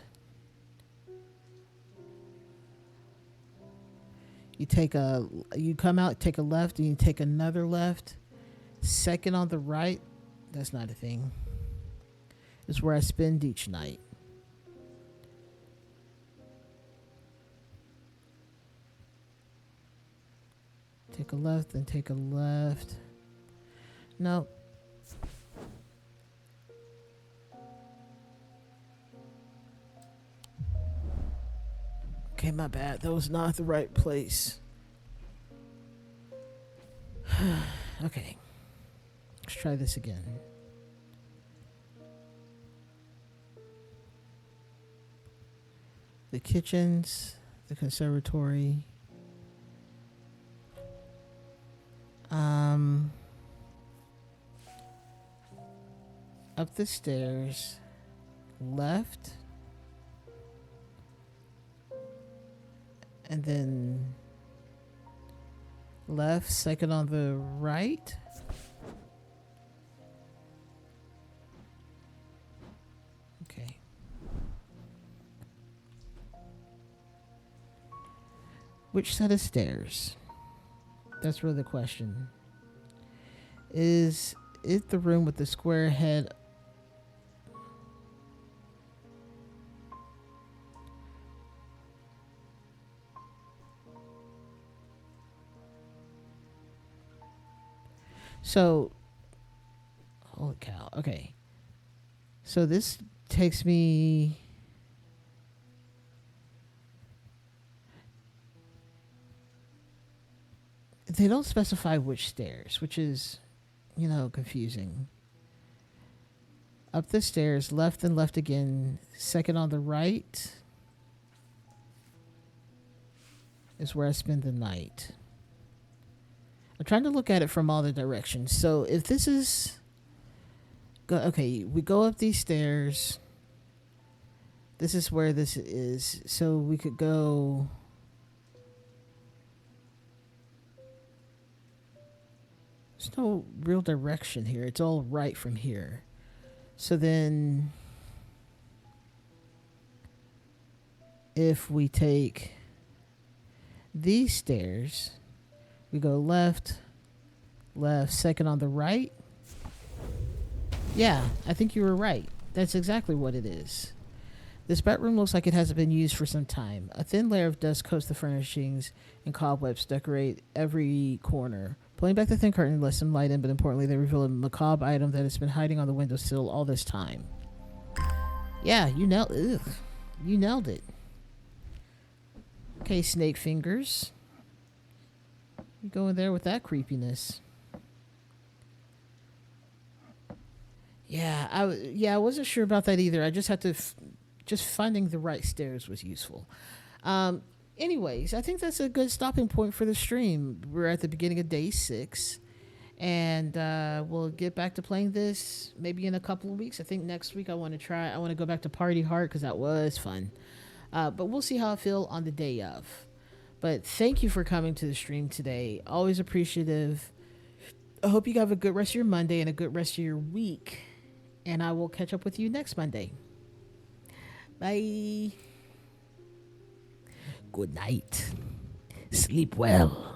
You come out, take a left, and you take another left. Second on the right, that's not a thing. It's where I spend each night. Take a left, then take a left. No. Okay, my bad. That was not the right place. Okay. Let's try this again. The kitchens, the conservatory. Up the stairs, left, and then left, second on the right. Okay. Which set of stairs? That's really the question. Is it the room with the square head? So, holy cow. Okay. So this takes me... They don't specify which stairs, which is, confusing. Up the stairs, left and left again. Second on the right is where I spend the night. I'm trying to look at it from all the directions. So if this is... Okay, we go up these stairs. This is where this is. So we could go... There's no real direction here. It's all right from here. So then... If we take these stairs... We go left, second on the right. Yeah, I think you were right. That's exactly what it is. This bedroom looks like it hasn't been used for some time. A thin layer of dust coats the furnishings and cobwebs decorate every corner. Pulling back the thin curtain lets some light in, but importantly, they reveal a macabre item that has been hiding on the windowsill all this time. Yeah, you nailed it. Okay, snake fingers. You go in there with that creepiness. I wasn't sure about that either. I just had to just finding the right stairs was useful. Um, Anyways, I think that's a good stopping point for the stream. We're at the beginning of day 6, and we'll get back to playing this maybe in a couple of weeks. I think next week I want to try. I want to go back to Party Heart because that was fun. But we'll see how I feel on the day of. But thank you for coming to the stream today. Always appreciative. I hope you have a good rest of your Monday and a good rest of your week. And I will catch up with you next Monday. Bye. Good night. Sleep well.